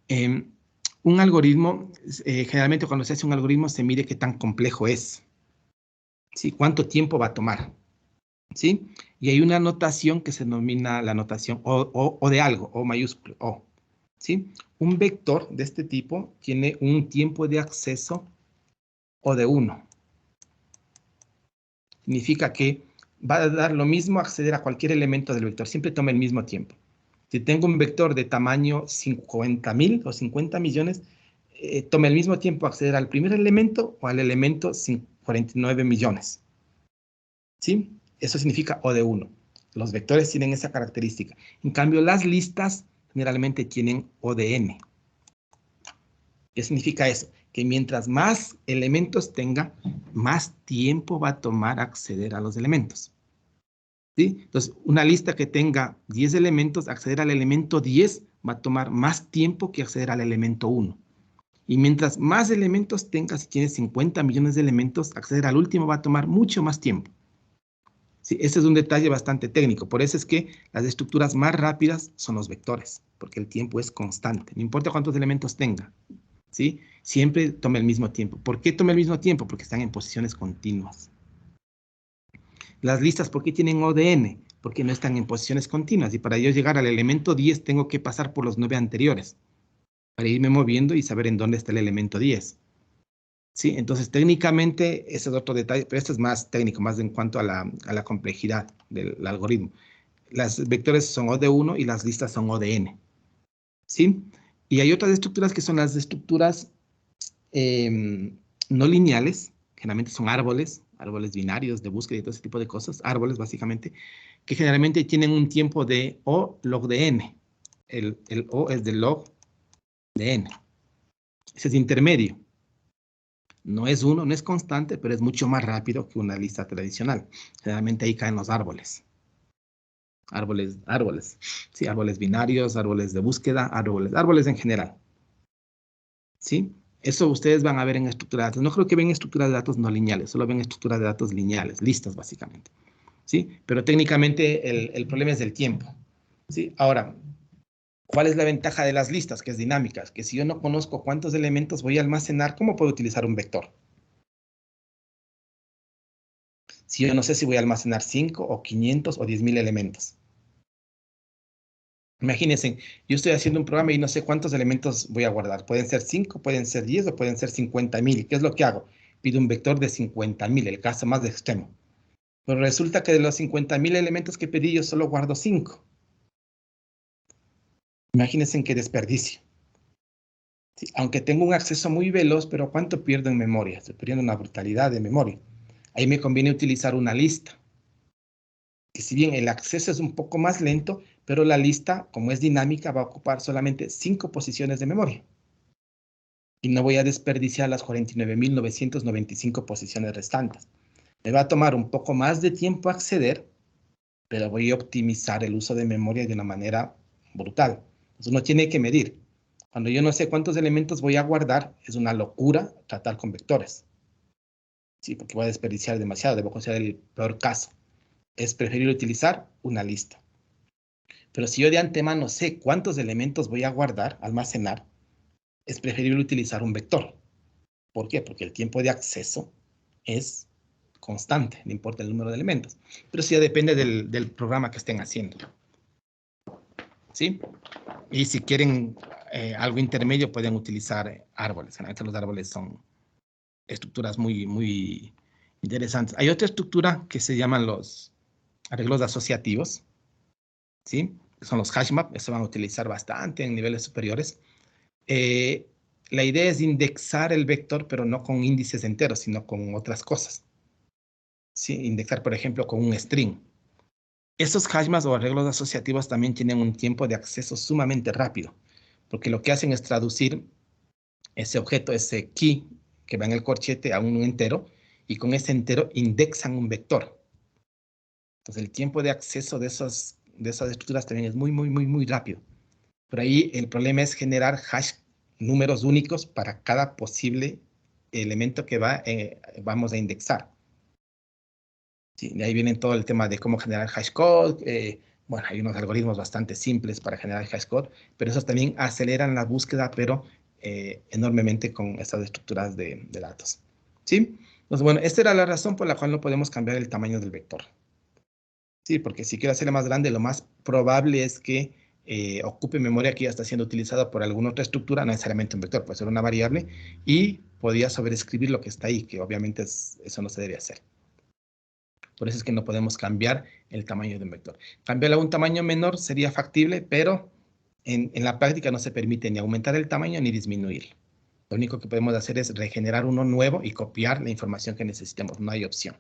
Un algoritmo, generalmente cuando se hace un algoritmo se mide qué tan complejo es, ¿sí? Cuánto tiempo va a tomar, ¿sí? Y hay una notación que se denomina la notación O de algo, O mayúsculo, O, ¿sí? Un vector de este tipo tiene un tiempo de acceso O de 1. Significa que va a dar lo mismo acceder a cualquier elemento del vector, siempre toma el mismo tiempo. Si tengo un vector de tamaño 50.000 o 50 millones, toma el mismo tiempo acceder al primer elemento o al elemento 49 millones. ¿Sí? Eso significa O de 1. Los vectores tienen esa característica. En cambio, las listas generalmente tienen O de n. ¿Qué significa eso? Que mientras más elementos tenga, más tiempo va a tomar acceder a los elementos. ¿Sí? Entonces, una lista que tenga 10 elementos, acceder al elemento 10 va a tomar más tiempo que acceder al elemento 1. Y mientras más elementos tenga, si tienes 50 millones de elementos, acceder al último va a tomar mucho más tiempo. Sí, ese es un detalle bastante técnico. Por eso es que las estructuras más rápidas son los vectores, porque el tiempo es constante. No importa cuántos elementos tenga, ¿sí? Siempre toma el mismo tiempo. ¿Por qué toma el mismo tiempo? Porque están en posiciones continuas. Las listas, ¿por qué tienen O de n? Porque no están en posiciones continuas. Y para yo llegar al elemento 10, tengo que pasar por los 9 anteriores, para irme moviendo y saber en dónde está el elemento 10. ¿Sí? Entonces, técnicamente, ese es otro detalle, pero esto es más técnico, más en cuanto a la complejidad del algoritmo. Las vectores son O de 1 y las listas son O de n. ¿Sí? Y hay otras estructuras que son las estructuras no lineales, generalmente son árboles binarios de búsqueda y todo ese tipo de cosas, árboles básicamente, que generalmente tienen un tiempo de O log de n. El O es de log de n. Ese es intermedio. No es 1, no es constante, pero es mucho más rápido que una lista tradicional. Generalmente ahí caen los árboles. Árboles. Sí, árboles binarios, árboles de búsqueda, árboles en general. ¿Sí? Eso ustedes van a ver en estructura de datos. No creo que ven estructuras de datos no lineales, solo ven estructuras de datos lineales, listas básicamente. ¿Sí? Pero técnicamente el problema es del tiempo. ¿Sí? Ahora, ¿cuál es la ventaja de las listas? Que es dinámicas. Que si yo no conozco cuántos elementos voy a almacenar, ¿cómo puedo utilizar un vector? Si yo no sé si voy a almacenar 5 o 500 o 10.000 elementos. Imagínense, yo estoy haciendo un programa y no sé cuántos elementos voy a guardar. Pueden ser 5, pueden ser 10 o pueden ser 50.000. ¿Qué es lo que hago? Pido un vector de 50.000, el caso más extremo. Pero resulta que de los 50.000 elementos que pedí, yo solo guardo 5. Imagínense qué desperdicio. Sí, aunque tengo un acceso muy veloz, pero ¿cuánto pierdo en memoria? Estoy perdiendo una brutalidad de memoria. Ahí me conviene utilizar una lista. Que si bien el acceso es un poco más lento, pero la lista, como es dinámica, va a ocupar solamente 5 posiciones de memoria. Y no voy a desperdiciar las 49.995 posiciones restantes. Me va a tomar un poco más de tiempo acceder, pero voy a optimizar el uso de memoria de una manera brutal. Entonces uno tiene que medir. Cuando yo no sé cuántos elementos voy a guardar, es una locura tratar con vectores. Sí, porque voy a desperdiciar demasiado, debo considerar el peor caso. Es preferible utilizar una lista. Pero si yo de antemano sé cuántos elementos voy a guardar, almacenar, es preferible utilizar un vector. ¿Por qué? Porque el tiempo de acceso es constante, no importa el número de elementos. Pero sí depende del programa que estén haciendo. ¿Sí? Y si quieren algo intermedio, pueden utilizar árboles. Generalmente los árboles son estructuras muy, muy interesantes. Hay otra estructura que se llaman los arreglos asociativos. ¿Sí? Son los hash map, se van a utilizar bastante en niveles superiores. La idea es indexar el vector, pero no con índices enteros, sino con otras cosas. ¿Sí? Indexar, por ejemplo, con un string. Esos hashmas o arreglos asociativos también tienen un tiempo de acceso sumamente rápido, porque lo que hacen es traducir ese objeto, ese key que va en el corchete a un entero, y con ese entero indexan un vector. Entonces el tiempo de acceso de esas estructuras también es muy rápido. Por ahí el problema es generar hash números únicos para cada posible elemento que vamos a indexar. Sí, de ahí viene todo el tema de cómo generar hashcode. Bueno, hay unos algoritmos bastante simples para generar hashcode, pero esos también aceleran la búsqueda, pero enormemente con estas estructuras de datos. ¿Sí? Entonces, bueno, esta era la razón por la cual no podemos cambiar el tamaño del vector. Sí, porque si quiero hacerlo más grande, lo más probable es que ocupe memoria que ya está siendo utilizada por alguna otra estructura, no necesariamente un vector, puede ser una variable, y podría sobreescribir lo que está ahí, que obviamente eso no se debe hacer. Por eso es que no podemos cambiar el tamaño de un vector. Cambiarlo a un tamaño menor sería factible, pero en la práctica no se permite ni aumentar el tamaño ni disminuirlo. Lo único que podemos hacer es regenerar uno nuevo y copiar la información que necesitemos. No hay opción.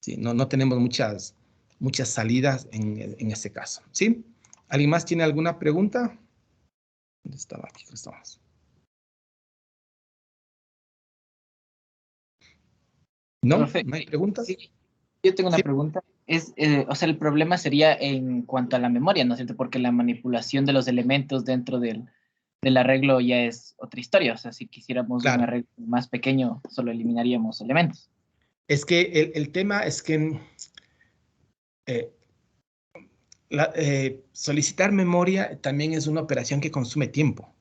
¿Sí? No tenemos muchas salidas en este caso. ¿Sí? ¿Alguien más tiene alguna pregunta? ¿Dónde estaba? Aquí estamos. ¿No? Profe, ¿No hay preguntas? sí, yo tengo una Sí. pregunta. O sea, el problema sería en cuanto a la memoria, ¿no es cierto? Porque la manipulación de los elementos dentro del arreglo ya es otra historia. O sea, si quisiéramos un Claro. arreglo más pequeño, solo eliminaríamos elementos. Es que el tema es que solicitar memoria también es una operación que consume tiempo.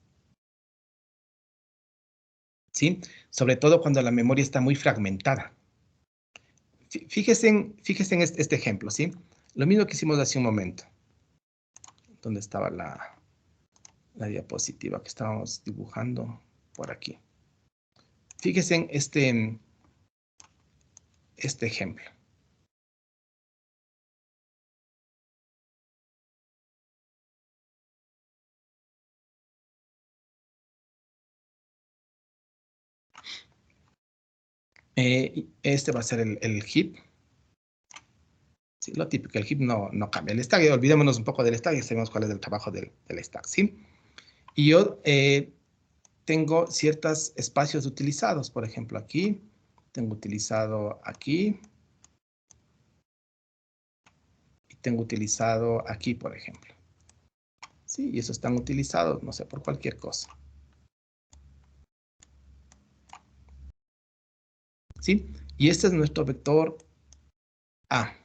¿Sí? Sobre todo cuando la memoria está muy fragmentada. Fíjese en este ejemplo, ¿sí? Lo mismo que hicimos hace un momento. ¿Dónde estaba la diapositiva que estábamos dibujando? Por aquí. Fíjese en este ejemplo. Este va a ser el heap. Sí, lo típico, el heap no cambia. El stack, olvidémonos un poco del stack y sabemos cuál es el trabajo del stack, ¿sí? Y yo tengo ciertos espacios utilizados. Por ejemplo, aquí. Tengo utilizado aquí. Y tengo utilizado aquí, por ejemplo. Sí, y esos están utilizados, no sé, por cualquier cosa. ¿Sí? Y este es nuestro vector A.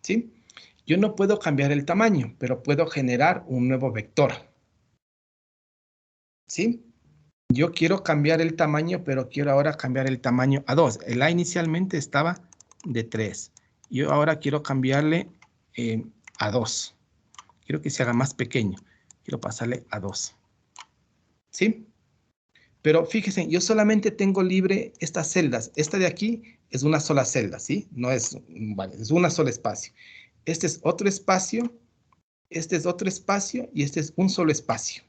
¿Sí? Yo no puedo cambiar el tamaño, pero puedo generar un nuevo vector. ¿Sí? Yo quiero cambiar el tamaño, pero quiero ahora cambiar el tamaño a 2. El A inicialmente estaba de 3. Yo ahora quiero cambiarle a 2. Quiero que se haga más pequeño. Quiero pasarle a 2. ¿Sí? Pero fíjense, yo solamente tengo libre estas celdas. Esta de aquí es una sola celda, ¿sí? No es, vale, es una sola espacio. Este es otro espacio, este es otro espacio y este es un solo espacio.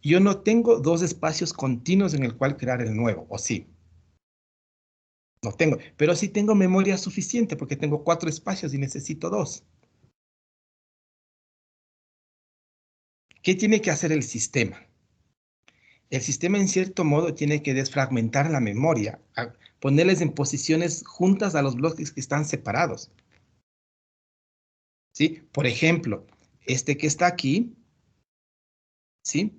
Yo no tengo dos espacios continuos en el cual crear el nuevo, ¿o sí? No tengo, pero sí tengo memoria suficiente porque tengo 4 espacios y necesito 2. ¿Qué tiene que hacer el sistema? El sistema en cierto modo tiene que desfragmentar la memoria, ponerles en posiciones juntas a los bloques que están separados. ¿Sí? Por ejemplo, este que está aquí, ¿sí?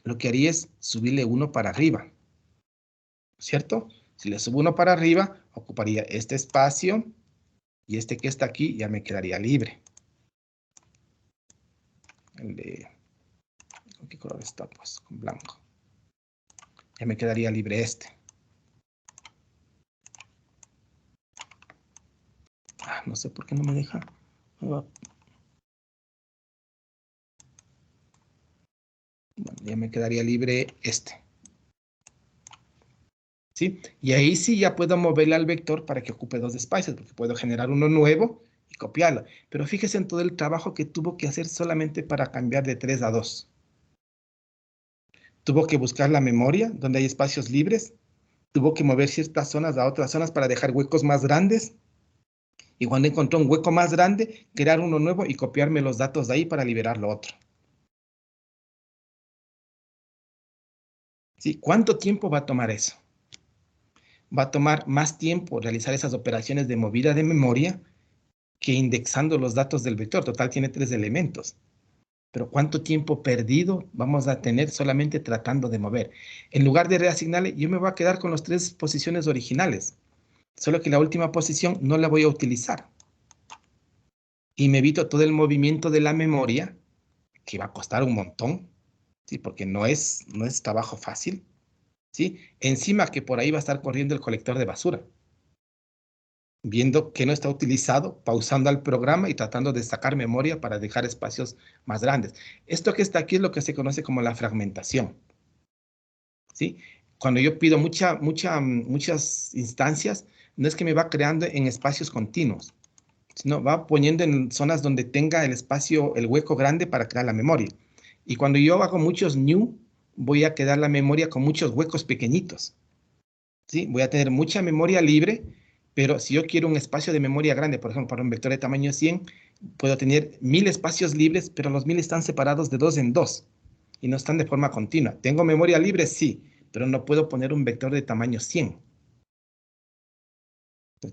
Lo que haría es subirle 1 para arriba, ¿cierto? Si le subo 1 para arriba, ocuparía este espacio y este que está aquí ya me quedaría libre. ¿Con qué color está? Pues con blanco. Ya me quedaría libre este. No sé por qué no me deja. Bueno, ya me quedaría libre este. ¿Sí? Y ahí sí ya puedo moverle al vector para que ocupe 2 espacios, porque puedo generar uno nuevo y copiarlo. Pero fíjese en todo el trabajo que tuvo que hacer solamente para cambiar de 3 a 2. tuvo que buscar la memoria donde hay espacios libres, tuvo que mover ciertas zonas a otras zonas para dejar huecos más grandes, y cuando encontró un hueco más grande, crear uno nuevo y copiarme los datos de ahí para liberar lo otro. ¿Sí? ¿Cuánto tiempo va a tomar eso? Va a tomar más tiempo realizar esas operaciones de movida de memoria que indexando los datos del vector. Total, tiene 3 elementos. Pero ¿cuánto tiempo perdido vamos a tener solamente tratando de mover? En lugar de reasignarle, yo me voy a quedar con las 3 posiciones originales. Solo que la última posición no la voy a utilizar. Y me evito todo el movimiento de la memoria, que va a costar un montón, ¿sí? Porque no es trabajo fácil, ¿sí? Encima que por ahí va a estar corriendo el colector de basura, viendo que no está utilizado, pausando al programa y tratando de sacar memoria para dejar espacios más grandes. Esto que está aquí es lo que se conoce como la fragmentación, ¿sí? Cuando yo pido muchas instancias, no es que me va creando en espacios continuos, sino va poniendo en zonas donde tenga el espacio, el hueco grande para crear la memoria. Y cuando yo hago muchos new, voy a quedar la memoria con muchos huecos pequeñitos, ¿sí? Voy a tener mucha memoria libre, pero si yo quiero un espacio de memoria grande, por ejemplo, para un vector de tamaño 100, puedo tener 1000 espacios libres, pero los 1000 están separados de 2 en 2 y no están de forma continua. ¿Tengo memoria libre? Sí, pero no puedo poner un vector de tamaño 100.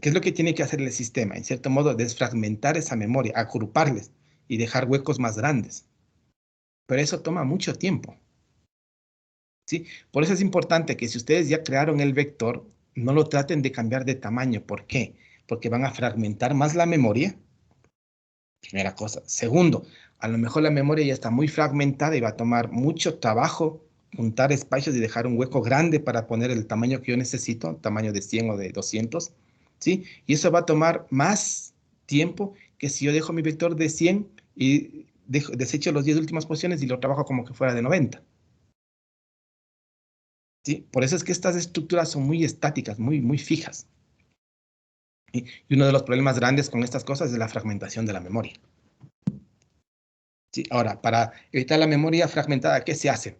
¿Qué es lo que tiene que hacer el sistema? En cierto modo, desfragmentar esa memoria, agruparles y dejar huecos más grandes. Pero eso toma mucho tiempo, ¿sí? Por eso es importante que si ustedes ya crearon el vector, no lo traten de cambiar de tamaño. ¿Por qué? Porque van a fragmentar más la memoria. Primera cosa. Segundo, a lo mejor la memoria ya está muy fragmentada y va a tomar mucho trabajo juntar espacios y dejar un hueco grande para poner el tamaño que yo necesito, tamaño de 100 o de 200, ¿sí? Y eso va a tomar más tiempo que si yo dejo mi vector de 100 y desecho las 10 últimas posiciones y lo trabajo como que fuera de 90. ¿Sí? Por eso es que estas estructuras son muy estáticas, muy fijas. ¿Sí? Y uno de los problemas grandes con estas cosas es la fragmentación de la memoria. ¿Sí? Ahora, para evitar la memoria fragmentada, ¿qué se hace?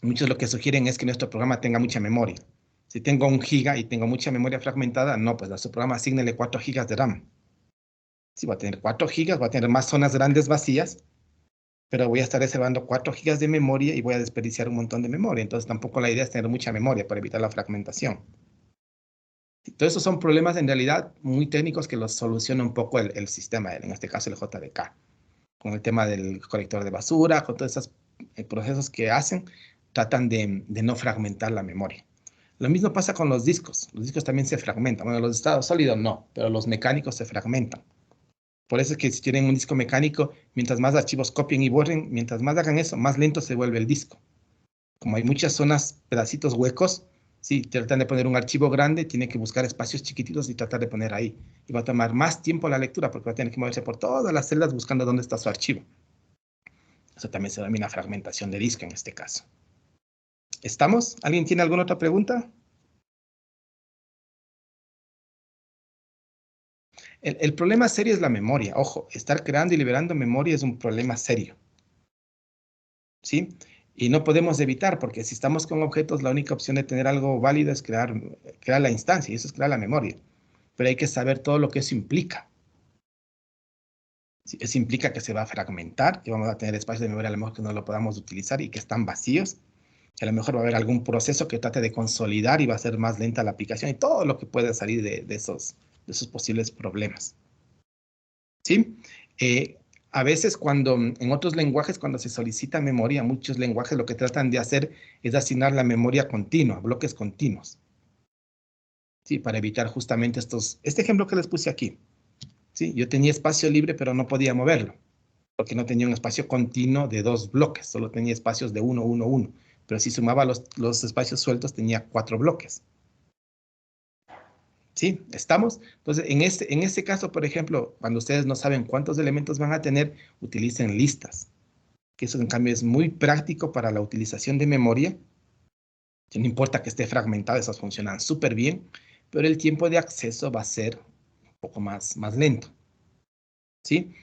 Muchos lo que sugieren es que nuestro programa tenga mucha memoria. Si tengo 1 giga y tengo mucha memoria fragmentada, no, pues a su programa asígnele 4 gigas de RAM. Si va a tener 4 gigas, va a tener más zonas grandes vacías, pero voy a estar reservando 4 gigas de memoria y voy a desperdiciar un montón de memoria. Entonces tampoco la idea es tener mucha memoria para evitar la fragmentación. Todos esos son problemas en realidad muy técnicos que los soluciona un poco el sistema, en este caso el JDK, con el tema del colector de basura, con todos esos procesos que hacen, tratan de no fragmentar la memoria. Lo mismo pasa con los discos también se fragmentan. Bueno, los estados sólidos no, pero los mecánicos se fragmentan. Por eso es que si tienen un disco mecánico, mientras más archivos copien y borren, mientras más hagan eso, más lento se vuelve el disco. Como hay muchas zonas, pedacitos huecos, si tratan de poner un archivo grande, tiene que buscar espacios chiquititos y tratar de poner ahí. Y va a tomar más tiempo la lectura porque va a tener que moverse por todas las celdas buscando dónde está su archivo. Eso también se denomina fragmentación de disco en este caso. ¿Estamos? ¿Alguien tiene alguna otra pregunta? El problema serio es la memoria. Ojo, estar creando y liberando memoria es un problema serio. ¿Sí? Y no podemos evitar, porque si estamos con objetos, la única opción de tener algo válido es crear la instancia, y eso es crear la memoria. Pero hay que saber todo lo que eso implica. ¿Sí? Eso implica que se va a fragmentar, que vamos a tener espacios de memoria a lo mejor que no lo podamos utilizar y que están vacíos. Que a lo mejor va a haber algún proceso que trate de consolidar y va a ser más lenta la aplicación y todo lo que puede salir de esos posibles problemas. ¿Sí? A veces en otros lenguajes, cuando se solicita memoria, muchos lenguajes lo que tratan de hacer es asignar la memoria continua, bloques continuos. ¿Sí? Para evitar justamente este ejemplo que les puse aquí. ¿Sí? Yo tenía espacio libre, pero no podía moverlo, porque no tenía un espacio continuo de 2 bloques, solo tenía espacios de 1, 1, 1. Pero si sumaba los espacios sueltos, tenía 4 bloques. ¿Sí? ¿Estamos? Entonces, en este caso, por ejemplo, cuando ustedes no saben cuántos elementos van a tener, utilicen listas. Que eso, en cambio, es muy práctico para la utilización de memoria. No importa que esté fragmentado, esas funcionan súper bien, pero el tiempo de acceso va a ser un poco más lento. ¿Sí?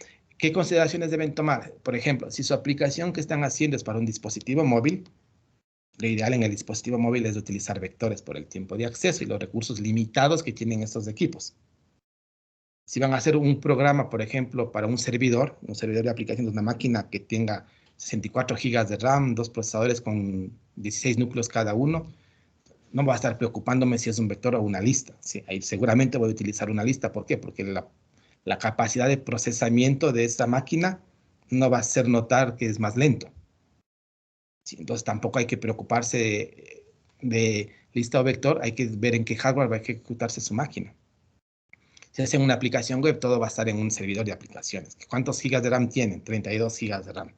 ¿Qué consideraciones deben tomar? Por ejemplo, si su aplicación que están haciendo es para un dispositivo móvil, lo ideal en el dispositivo móvil es utilizar vectores por el tiempo de acceso y los recursos limitados que tienen estos equipos. Si van a hacer un programa, por ejemplo, para un servidor de aplicación de una máquina que tenga 64 GB de RAM, 2 procesadores con 16 núcleos cada uno, no voy a estar preocupándome si es un vector o una lista. Sí, ahí seguramente voy a utilizar una lista. ¿Por qué? Porque la capacidad de procesamiento de esta máquina no va a hacer notar que es más lento. Sí, entonces tampoco hay que preocuparse de lista o vector, hay que ver en qué hardware va a ejecutarse su máquina. Si hacen una aplicación web, todo va a estar en un servidor de aplicaciones. ¿Cuántos gigas de RAM tienen? 32 gigas de RAM.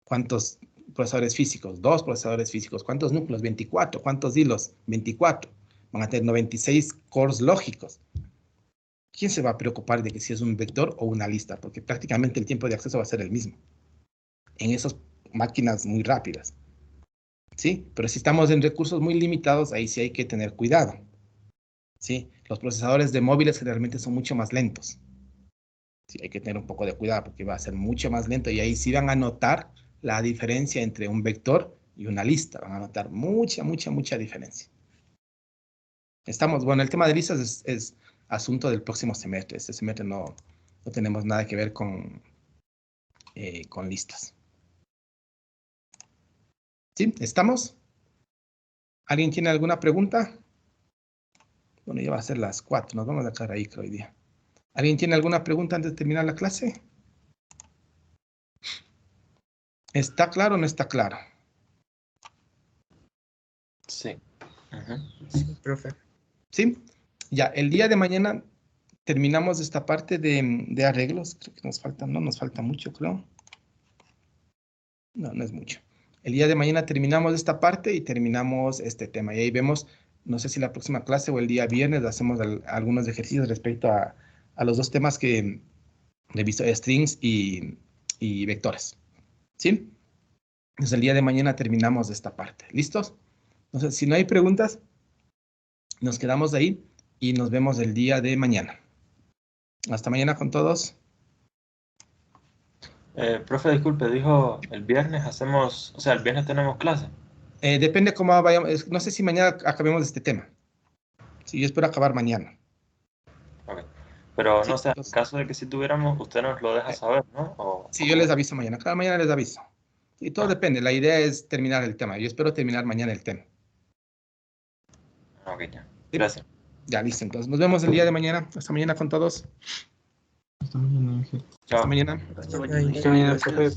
¿Cuántos procesadores físicos? 2 procesadores físicos. ¿Cuántos núcleos? 24. ¿Cuántos hilos? 24. Van a tener 96 cores lógicos. ¿Quién se va a preocupar de que si es un vector o una lista? Porque prácticamente el tiempo de acceso va a ser el mismo en esas máquinas muy rápidas. ¿Sí? Pero si estamos en recursos muy limitados, ahí sí hay que tener cuidado. ¿Sí? Los procesadores de móviles generalmente son mucho más lentos. Sí, hay que tener un poco de cuidado porque va a ser mucho más lento y ahí sí van a notar la diferencia entre un vector y una lista. Van a notar mucha diferencia. Bueno, el tema de listas es asunto del próximo semestre. Este semestre no tenemos nada que ver con listas. ¿Sí? ¿Estamos? ¿Alguien tiene alguna pregunta? Bueno, ya va a ser las 4. Nos vamos a dejar ahí, creo, hoy día. ¿Alguien tiene alguna pregunta antes de terminar la clase? ¿Está claro o no está claro? Sí. Sí, profe. ¿Sí? Ya, el día de mañana terminamos esta parte de arreglos. Creo que nos falta, no nos falta mucho, creo. No es mucho. El día de mañana terminamos esta parte y terminamos este tema. Y ahí vemos, no sé si la próxima clase o el día viernes hacemos algunos ejercicios respecto a los dos temas que he visto, strings y vectores. ¿Sí? Entonces el día de mañana terminamos esta parte. ¿Listos? Entonces, si no hay preguntas, nos quedamos ahí y nos vemos el día de mañana. Hasta mañana con todos. Profe, disculpe, dijo el viernes hacemos, o sea, el viernes tenemos clase. Depende cómo vayamos. No sé si mañana acabemos este tema. Sí, yo espero acabar mañana. Ok. Pero Sí, no sé, en entonces, caso de que si tuviéramos, usted nos lo deja saber, ¿no? Sí, yo les aviso mañana. Cada mañana les aviso. Y todo depende. La idea es terminar el tema. Yo espero terminar mañana el tema. Ok, ya. ¿Sí? Gracias. Ya, listo. Entonces, nos vemos el día de mañana. Hasta mañana con todos. Hasta mañana, Ángel. Chao. Hasta mañana. Hasta mañana. Hasta mañana, profe.